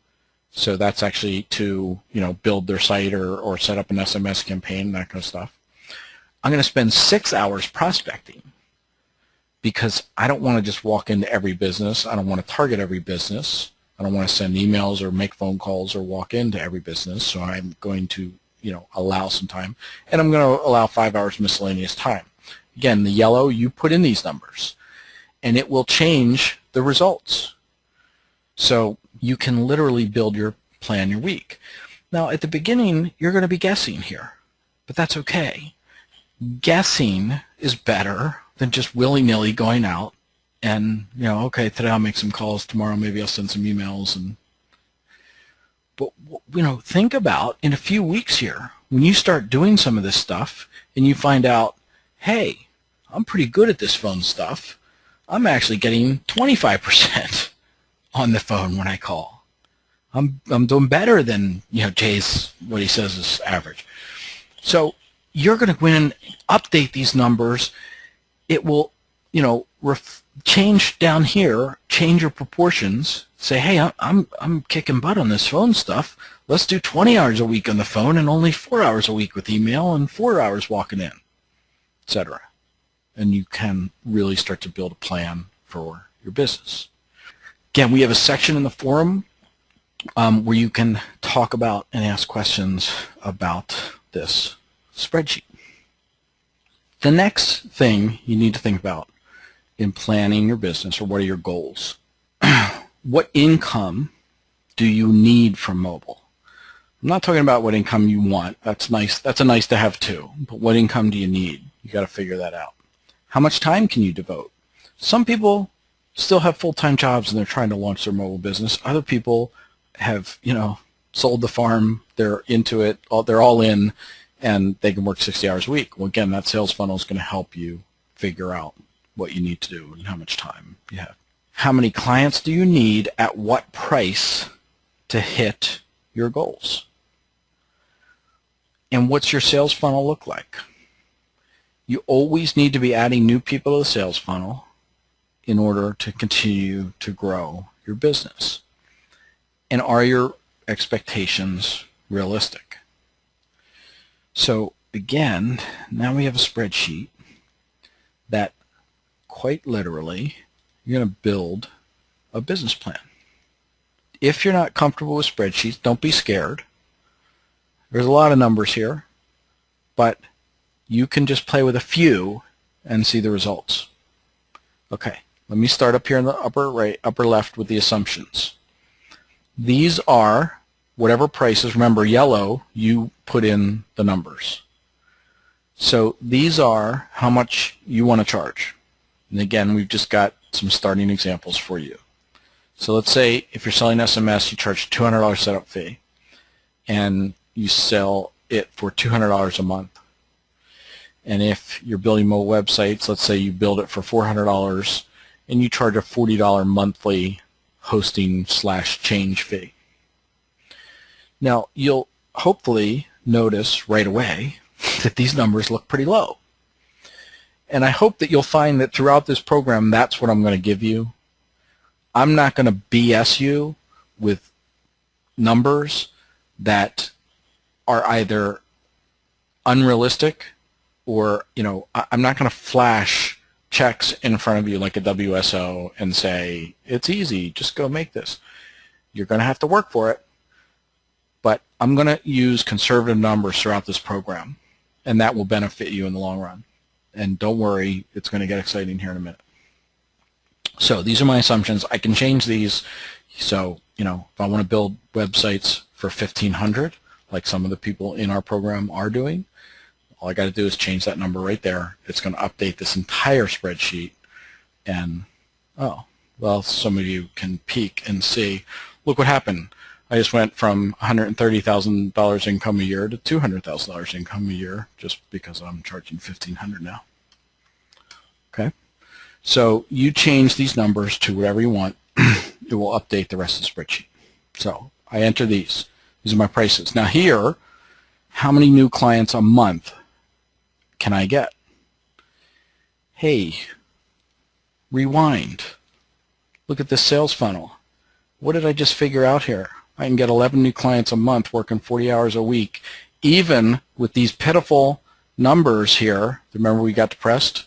So that's actually to, build their site or set up an SMS campaign, that kind of stuff. I'm going to spend 6 hours prospecting because I don't want to just walk into every business. I don't want to target every business. I don't want to send emails or make phone calls or walk into every business. So I'm going to, allow some time. And I'm going to allow 5 hours miscellaneous time. Again, the yellow, you put in these numbers, and it will change the results. So you can literally build your plan your week. Now, at the beginning, you're going to be guessing here, but that's okay. Guessing is better than just willy-nilly going out and, okay, today I'll make some calls, tomorrow maybe I'll send some emails. But, think about in a few weeks here, when you start doing some of this stuff and you find out, hey, I'm pretty good at this phone stuff. I'm actually getting 25% on the phone when I call. I'm doing better than, Jay's, what he says is average. So you're going to go in and update these numbers. It will, change down here, change your proportions, say, hey, I'm kicking butt on this phone stuff. Let's do 20 hours a week on the phone and only 4 hours a week with email and 4 hours walking in, etc. And you can really start to build a plan for your business. Again, we have a section in the forum where you can talk about and ask questions about this spreadsheet. The next thing you need to think about in planning your business, or what are your goals? What income do you need from mobile? I'm not talking about what income you want. That's nice. That's a nice to have too. But what income do you need? You got to figure that out. How much time can you devote? Some people still have full-time jobs and they're trying to launch their mobile business. Other people have, sold the farm. They're into it. They're all in, and they can work 60 hours a week. Well, again, that sales funnel is going to help you figure out what you need to do and how much time you have. How many clients do you need at what price to hit your goals? And what's your sales funnel look like? You always need to be adding new people to the sales funnel in order to continue to grow your business. And are your expectations realistic? So again, now we have a spreadsheet that quite literally you're going to build a business plan. If you're not comfortable with spreadsheets, don't be scared. There's a lot of numbers here, but you can just play with a few and see the results. Okay, let me start up here in the upper left with the assumptions. These are whatever prices. Remember, yellow, you put in the numbers. So these are how much you want to charge. And again, we've just got some starting examples for you. So let's say if you're selling SMS, you charge $200 setup fee, and you sell it for $200 a month. And if you're building mobile websites, let's say you build it for $400 and you charge a $40 monthly hosting/change fee. Now, you'll hopefully notice right away that these numbers look pretty low. And I hope that you'll find that throughout this program, that's what I'm going to give you. I'm not going to BS you with numbers that are either unrealistic or, I'm not going to flash checks in front of you like a WSO and say, it's easy, just go make this. You're going to have to work for it. But I'm going to use conservative numbers throughout this program, and that will benefit you in the long run. And don't worry, it's going to get exciting here in a minute. So these are my assumptions. I can change these. So, if I want to build websites for $1,500, like some of the people in our program are doing, all I got to do is change that number right there. It's going to update this entire spreadsheet. And, oh, well, some of you can peek and see, look what happened. I just went from $130,000 income a year to $200,000 income a year just because I'm charging $1,500 now. Okay? So you change these numbers to whatever you want. It will update the rest of the spreadsheet. So I enter these. These are my prices. Now here, how many new clients a month can I get? Hey, rewind. Look at this sales funnel. What did I just figure out here? I can get 11 new clients a month working 40 hours a week, even with these pitiful numbers here. Remember we got depressed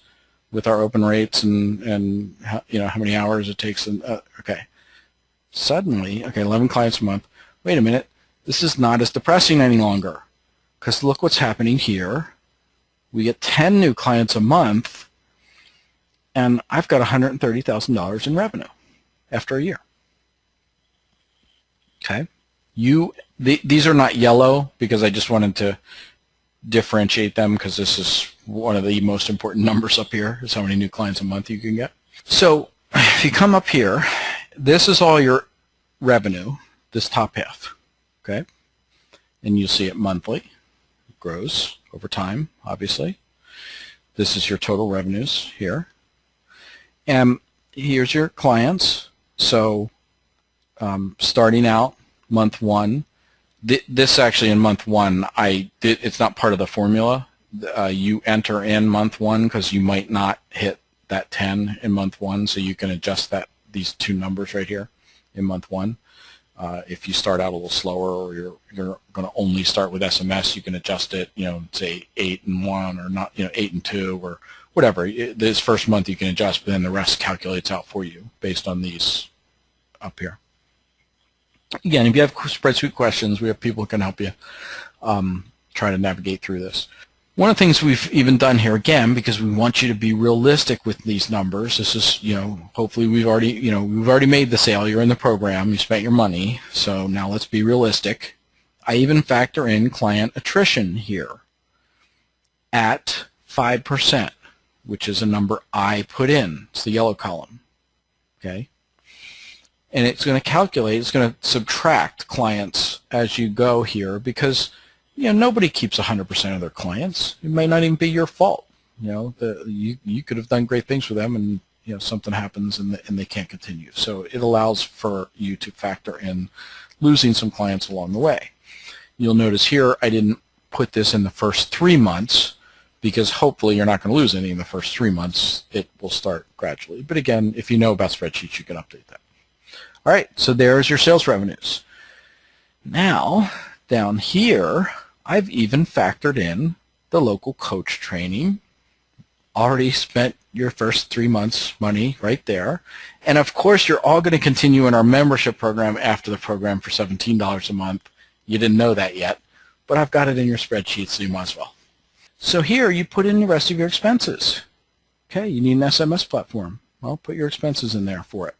with our open rates and how many hours it takes. Okay. Suddenly, 11 clients a month. Wait a minute. This is not as depressing any longer because look what's happening here. We get 10 new clients a month, and I've got $130,000 in revenue after a year. Okay, these are not yellow because I just wanted to differentiate them because this is one of the most important numbers up here is how many new clients a month you can get. So if you come up here, this is all your revenue, this top half, okay? And you'll see it monthly. It grows over time, obviously. This is your total revenues here. And here's your clients. So starting out month one, this actually in month one, it's not part of the formula. You enter in month one because you might not hit that 10 in month one, so you can adjust these two numbers right here in month one. If you start out a little slower or you're going to only start with SMS, you can adjust it, say 8 and 1 or not, 8 and 2 or whatever. This first month you can adjust, but then the rest calculates out for you based on these up here. Again, if you have spreadsheet questions, we have people who can help you try to navigate through this. One of the things we've even done here, again, because we want you to be realistic with these numbers, this is, hopefully we've already made the sale, you're in the program, you spent your money, so now let's be realistic. I even factor in client attrition here at 5%, which is a number I put in. It's the yellow column, okay? And it's going to calculate, it's going to subtract clients as you go here because, nobody keeps 100% of their clients. It may not even be your fault. You could have done great things for them and, something happens and they can't continue. So it allows for you to factor in losing some clients along the way. You'll notice here I didn't put this in the first 3 months because hopefully you're not going to lose any in the first 3 months. It will start gradually. But again, if you know about spreadsheets, you can update that. All right, so there's your sales revenues. Now, down here, I've even factored in the local coach training. Already spent your first 3 months' money right there. And of course, you're all going to continue in our membership program after the program for $17 a month. You didn't know that yet, but I've got it in your spreadsheet, so you might as well. So here, you put in the rest of your expenses. Okay, you need an SMS platform. Well, put your expenses in there for it.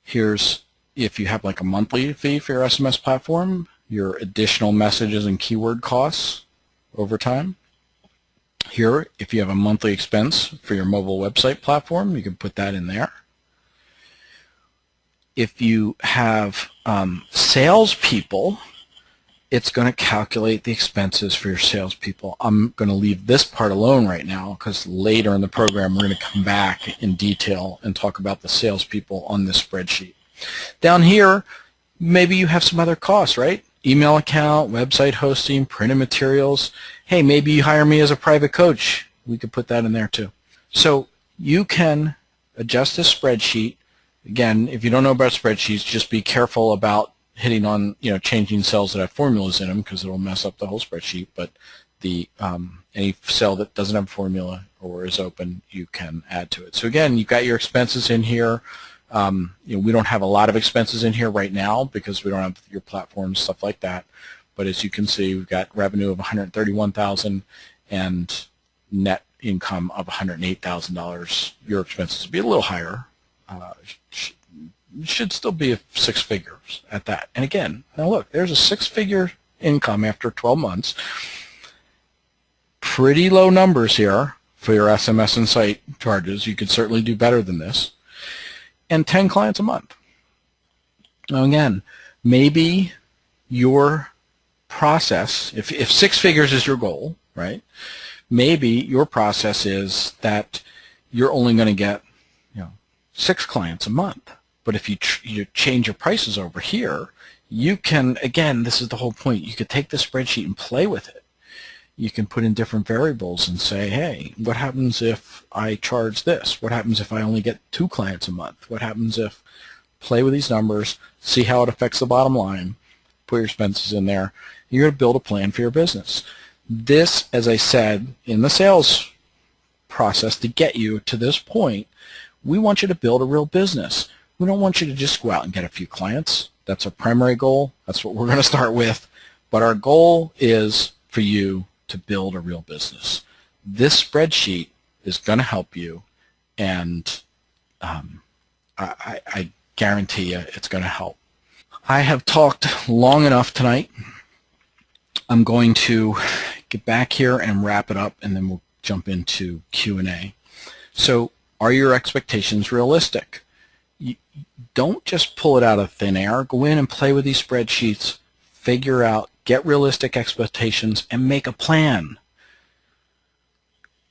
Here's, if you have like a monthly fee for your SMS platform, your additional messages and keyword costs over time. Here, if you have a monthly expense for your mobile website platform, you can put that in there. If you have salespeople it's going to calculate the expenses for your salespeople. I'm going to leave this part alone right now because later in the program we're going to come back in detail and talk about the salespeople on this spreadsheet. Down here, maybe you have some other costs, right? Email account, website hosting, printed materials. Hey, maybe you hire me as a private coach. We could put that in there too. So you can adjust this spreadsheet. Again, if you don't know about spreadsheets, just be careful about hitting on, changing cells that have formulas in them because it'll mess up the whole spreadsheet. But the any cell that doesn't have a formula or is open, you can add to it. So again, you've got your expenses in here. We don't have a lot of expenses in here right now because we don't have your platform, stuff like that. But as you can see, we've got revenue of $131,000 and net income of $108,000. Your expenses will be a little higher. Should still be 6 figures at that. And again, now look, there's a 6-figure income after 12 months. Pretty low numbers here for your SMS and site charges. You could certainly do better than this. And 10 clients a month. Now again, maybe your process, if 6 figures is your goal, right? Maybe your process is that you're only going to get 6 clients a month. But if you change your prices over here, you can, again, this is the whole point, you could take the spreadsheet and play with it. You can put in different variables and say, hey, what happens if I charge this? What happens if I only get 2 clients a month? What happens if, play with these numbers, see how it affects the bottom line, put your expenses in there. You're going to build a plan for your business. This, as I said, in the sales process to get you to this point, we want you to build a real business. We don't want you to just go out and get a few clients. That's our primary goal. That's what we're going to start with. But our goal is for you to build a real business. This spreadsheet is going to help you, and I guarantee you it's going to help. I have talked long enough tonight. I'm going to get back here and wrap it up, and then we'll jump into Q&A. So, are your expectations realistic? Don't just pull it out of thin air. Go in and play with these spreadsheets, figure out, get realistic expectations, and make a plan.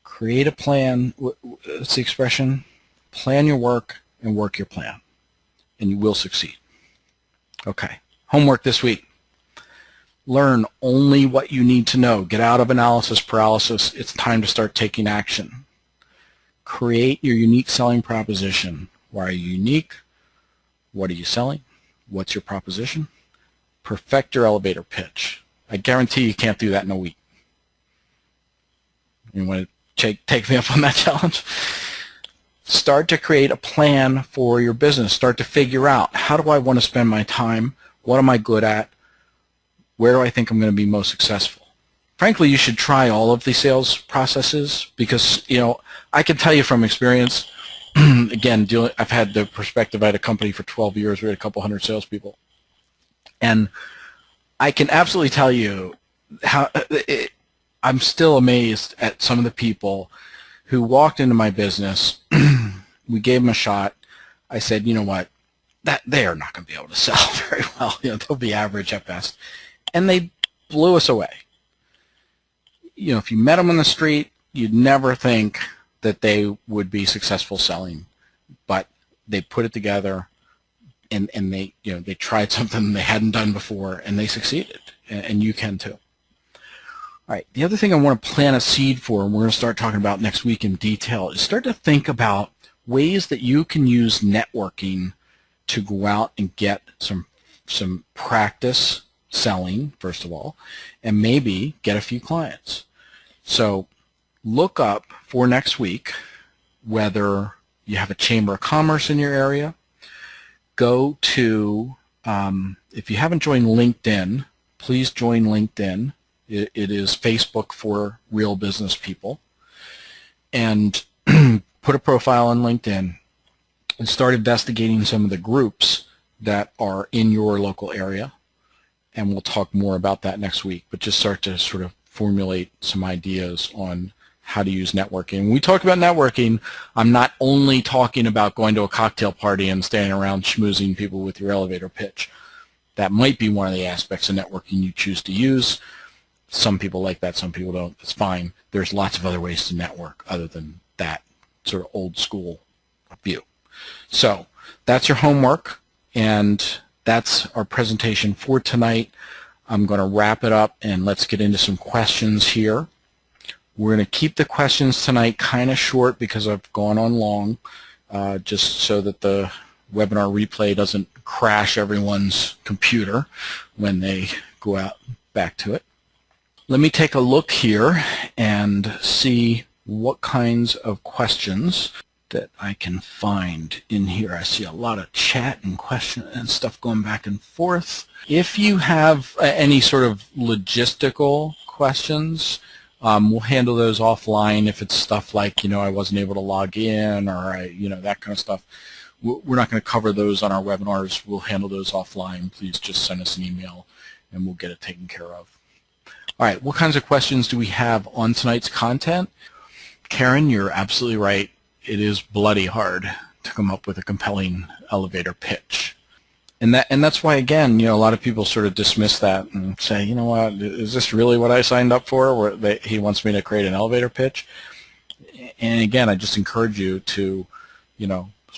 Create a plan. What's the expression? Plan your work and work your plan, and you will succeed. Okay, homework this week. Learn only what you need to know. Get out of analysis paralysis. It's time to start taking action. Create your unique selling proposition. Why are you unique? What are you selling? What's your proposition? Perfect your elevator pitch. I guarantee you can't do that in a week. You want to take me up on that challenge? Start to create a plan for your business. Start to figure out, how do I want to spend my time? What am I good at? Where do I think I'm going to be most successful? Frankly, you should try all of the sales processes because, I can tell you from experience, again, I've had the perspective, I had a company for 12 years, we had a couple hundred salespeople. And I can absolutely tell you how I'm still amazed at some of the people who walked into my business. We gave them a shot. I said, you know what, that they are not going to be able to sell very well. They'll be average at best. And they blew us away. If you met them on the street, you'd never think that they would be successful selling, but they put it together, and they tried something they hadn't done before, and they succeeded, and you can too. All right, the other thing I want to plant a seed for, and we're going to start talking about next week in detail, is start to think about ways that you can use networking to go out and get some practice selling, first of all, and maybe get a few clients. So look up for next week whether you have a Chamber of Commerce in your area. Go to, if you haven't joined LinkedIn, please join LinkedIn. It is Facebook for real business people. And put a profile on LinkedIn and start investigating some of the groups that are in your local area. And we'll talk more about that next week, but just start to sort of formulate some ideas on how to use networking. When we talk about networking, I'm not only talking about going to a cocktail party and standing around schmoozing people with your elevator pitch. that might be one of the aspects of networking you choose to use. Some people like that, some people don't. It's fine. There's lots of other ways to network other than that sort of old school view. So that's your homework, and that's our presentation for tonight. I'm going to wrap it up, and let's get into some questions here. We're going to keep the questions tonight kind of short because I've gone on long, just so that the webinar replay doesn't crash everyone's computer when they go out back to it. Let me take a look here and see what kinds of questions that I can find in here. I see a lot of chat and question and stuff going back and forth. If you have any sort of logistical questions, we'll handle those offline. If it's stuff like, I wasn't able to log in, or that kind of stuff, we're not going to cover those on our webinars. We'll handle those offline. Please just send us an email and we'll get it taken care of. All right, what kinds of questions do we have on tonight's content? Karen, you're absolutely right. It is bloody hard to come up with a compelling elevator pitch. And that's why, again, a lot of people sort of dismiss that and say, you know what, is this really what I signed up for, where he wants me to create an elevator pitch? And again, I just encourage you to,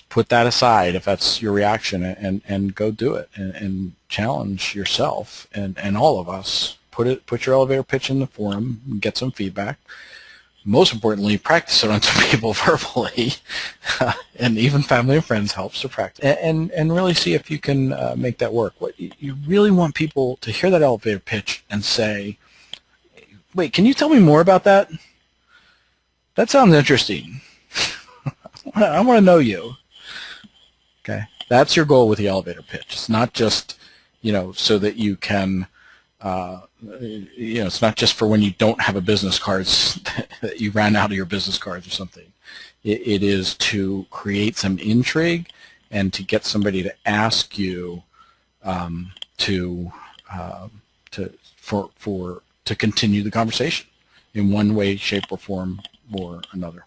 put that aside if that's your reaction, and go do it and challenge yourself and all of us. Put your elevator pitch in the forum and get some feedback. Most importantly, practice it on some people verbally, and even family and friends helps to practice, and really see if you can make that work. What you really want people to hear that elevator pitch and say, wait, can you tell me more about that? That sounds interesting. I want to know you. Okay, that's your goal with the elevator pitch. It's not just, so that you can, it's not just for when you don't have a business cards that you ran out of your business cards or something. It is to create some intrigue and to get somebody to ask you to continue the conversation in one way, shape, or form or another.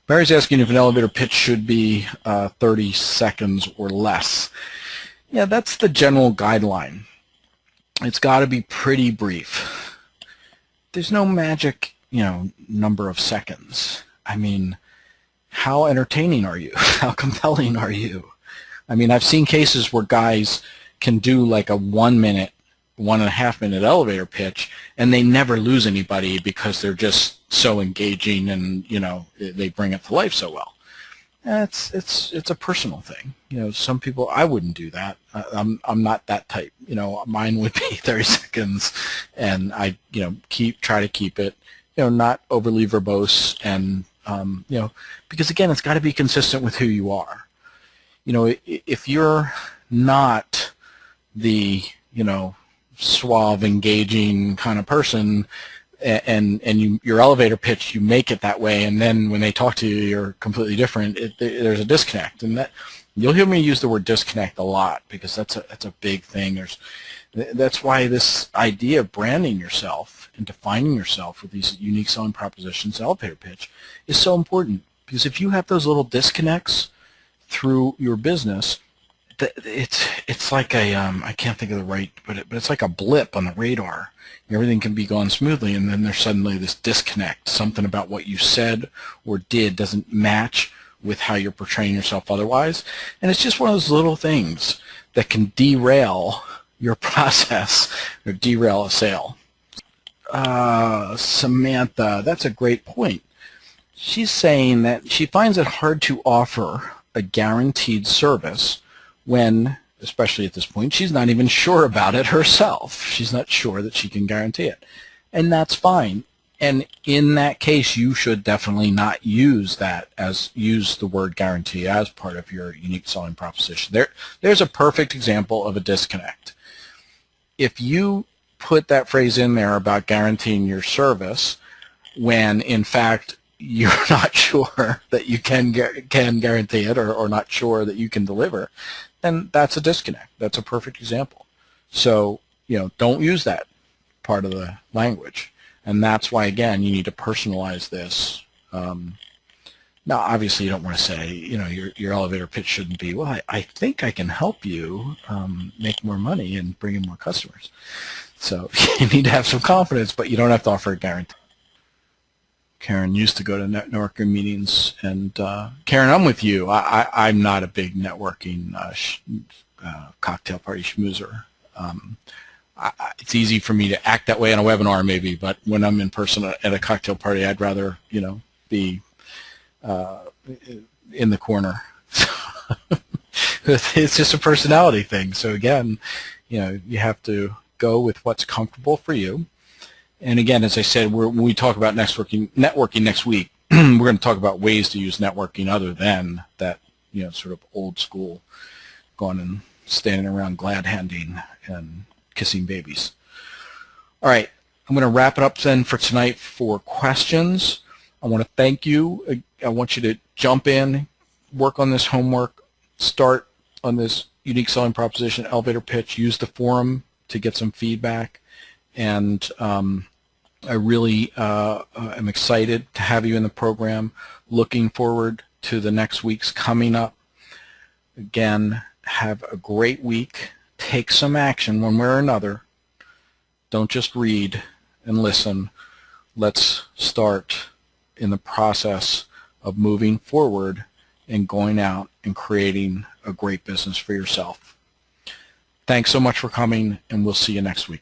Mary's asking if an elevator pitch should be 30 seconds or less. Yeah, that's the general guideline. It's got to be pretty brief. There's no magic, number of seconds. I mean, how entertaining are you? How compelling are you? I mean, I've seen cases where guys can do like a 1 minute, 1.5 minute elevator pitch, and they never lose anybody because they're just so engaging and, they bring it to life so well. It's a personal thing. Some people, I wouldn't do that. I'm not that type. Mine would be 30 seconds, and I try to keep it not overly verbose, and because again, it's got to be consistent with who you are. If you're not the suave, engaging kind of person, and your elevator pitch, you make it that way, and then when they talk to you, you're completely different. There's a disconnect, and that you'll hear me use the word disconnect a lot because that's a big thing. That's why this idea of branding yourself and defining yourself with these unique selling propositions, elevator pitch, is so important. Because if you have those little disconnects through your business, it's like a I can't think of the right, but it's like a blip on the radar. Everything can be going smoothly, and then there's suddenly this disconnect. Something about what you said or did doesn't match with how you're portraying yourself otherwise, and it's just one of those little things that can derail your process or derail a sale. Samantha, that's a great point. She's saying that she finds it hard to offer a guaranteed service when, especially at this point, she's not even sure about it herself. She's not sure that she can guarantee it. And that's fine. And in that case, you should definitely not use the word guarantee as part of your unique selling proposition. There's a perfect example of a disconnect. If you put that phrase in there about guaranteeing your service when, in fact, you're not sure that you can guarantee it, or not sure that you can deliver, then that's a disconnect. That's a perfect example. So, don't use that part of the language. And that's why, again, you need to personalize this, Now, obviously, you don't want to say, your elevator pitch shouldn't be, well, I think I can help you make more money and bring in more customers. So you need to have some confidence, but you don't have to offer a guarantee. Karen used to go to networking meetings, and Karen, I'm with you. I'm not a big networking cocktail party schmoozer. It's easy for me to act that way on a webinar, maybe, but when I'm in person at a cocktail party, I'd rather, be in the corner. It's just a personality thing. So again, you have to go with what's comfortable for you. And again, as I said, when we talk about networking next week, we're going to talk about ways to use networking other than that, sort of old school, going and standing around glad handing and kissing babies. All right, I'm going to wrap it up then for tonight for questions. I want to thank you. I want you to jump in, work on this homework, start on this unique selling proposition, elevator pitch, use the forum to get some feedback, and I really am excited to have you in the program. Looking forward to the next weeks coming up. Again, have a great week. Take some action one way or another. Don't just read and listen. Let's start in the process of moving forward and going out and creating a great business for yourself. Thanks so much for coming, and we'll see you next week.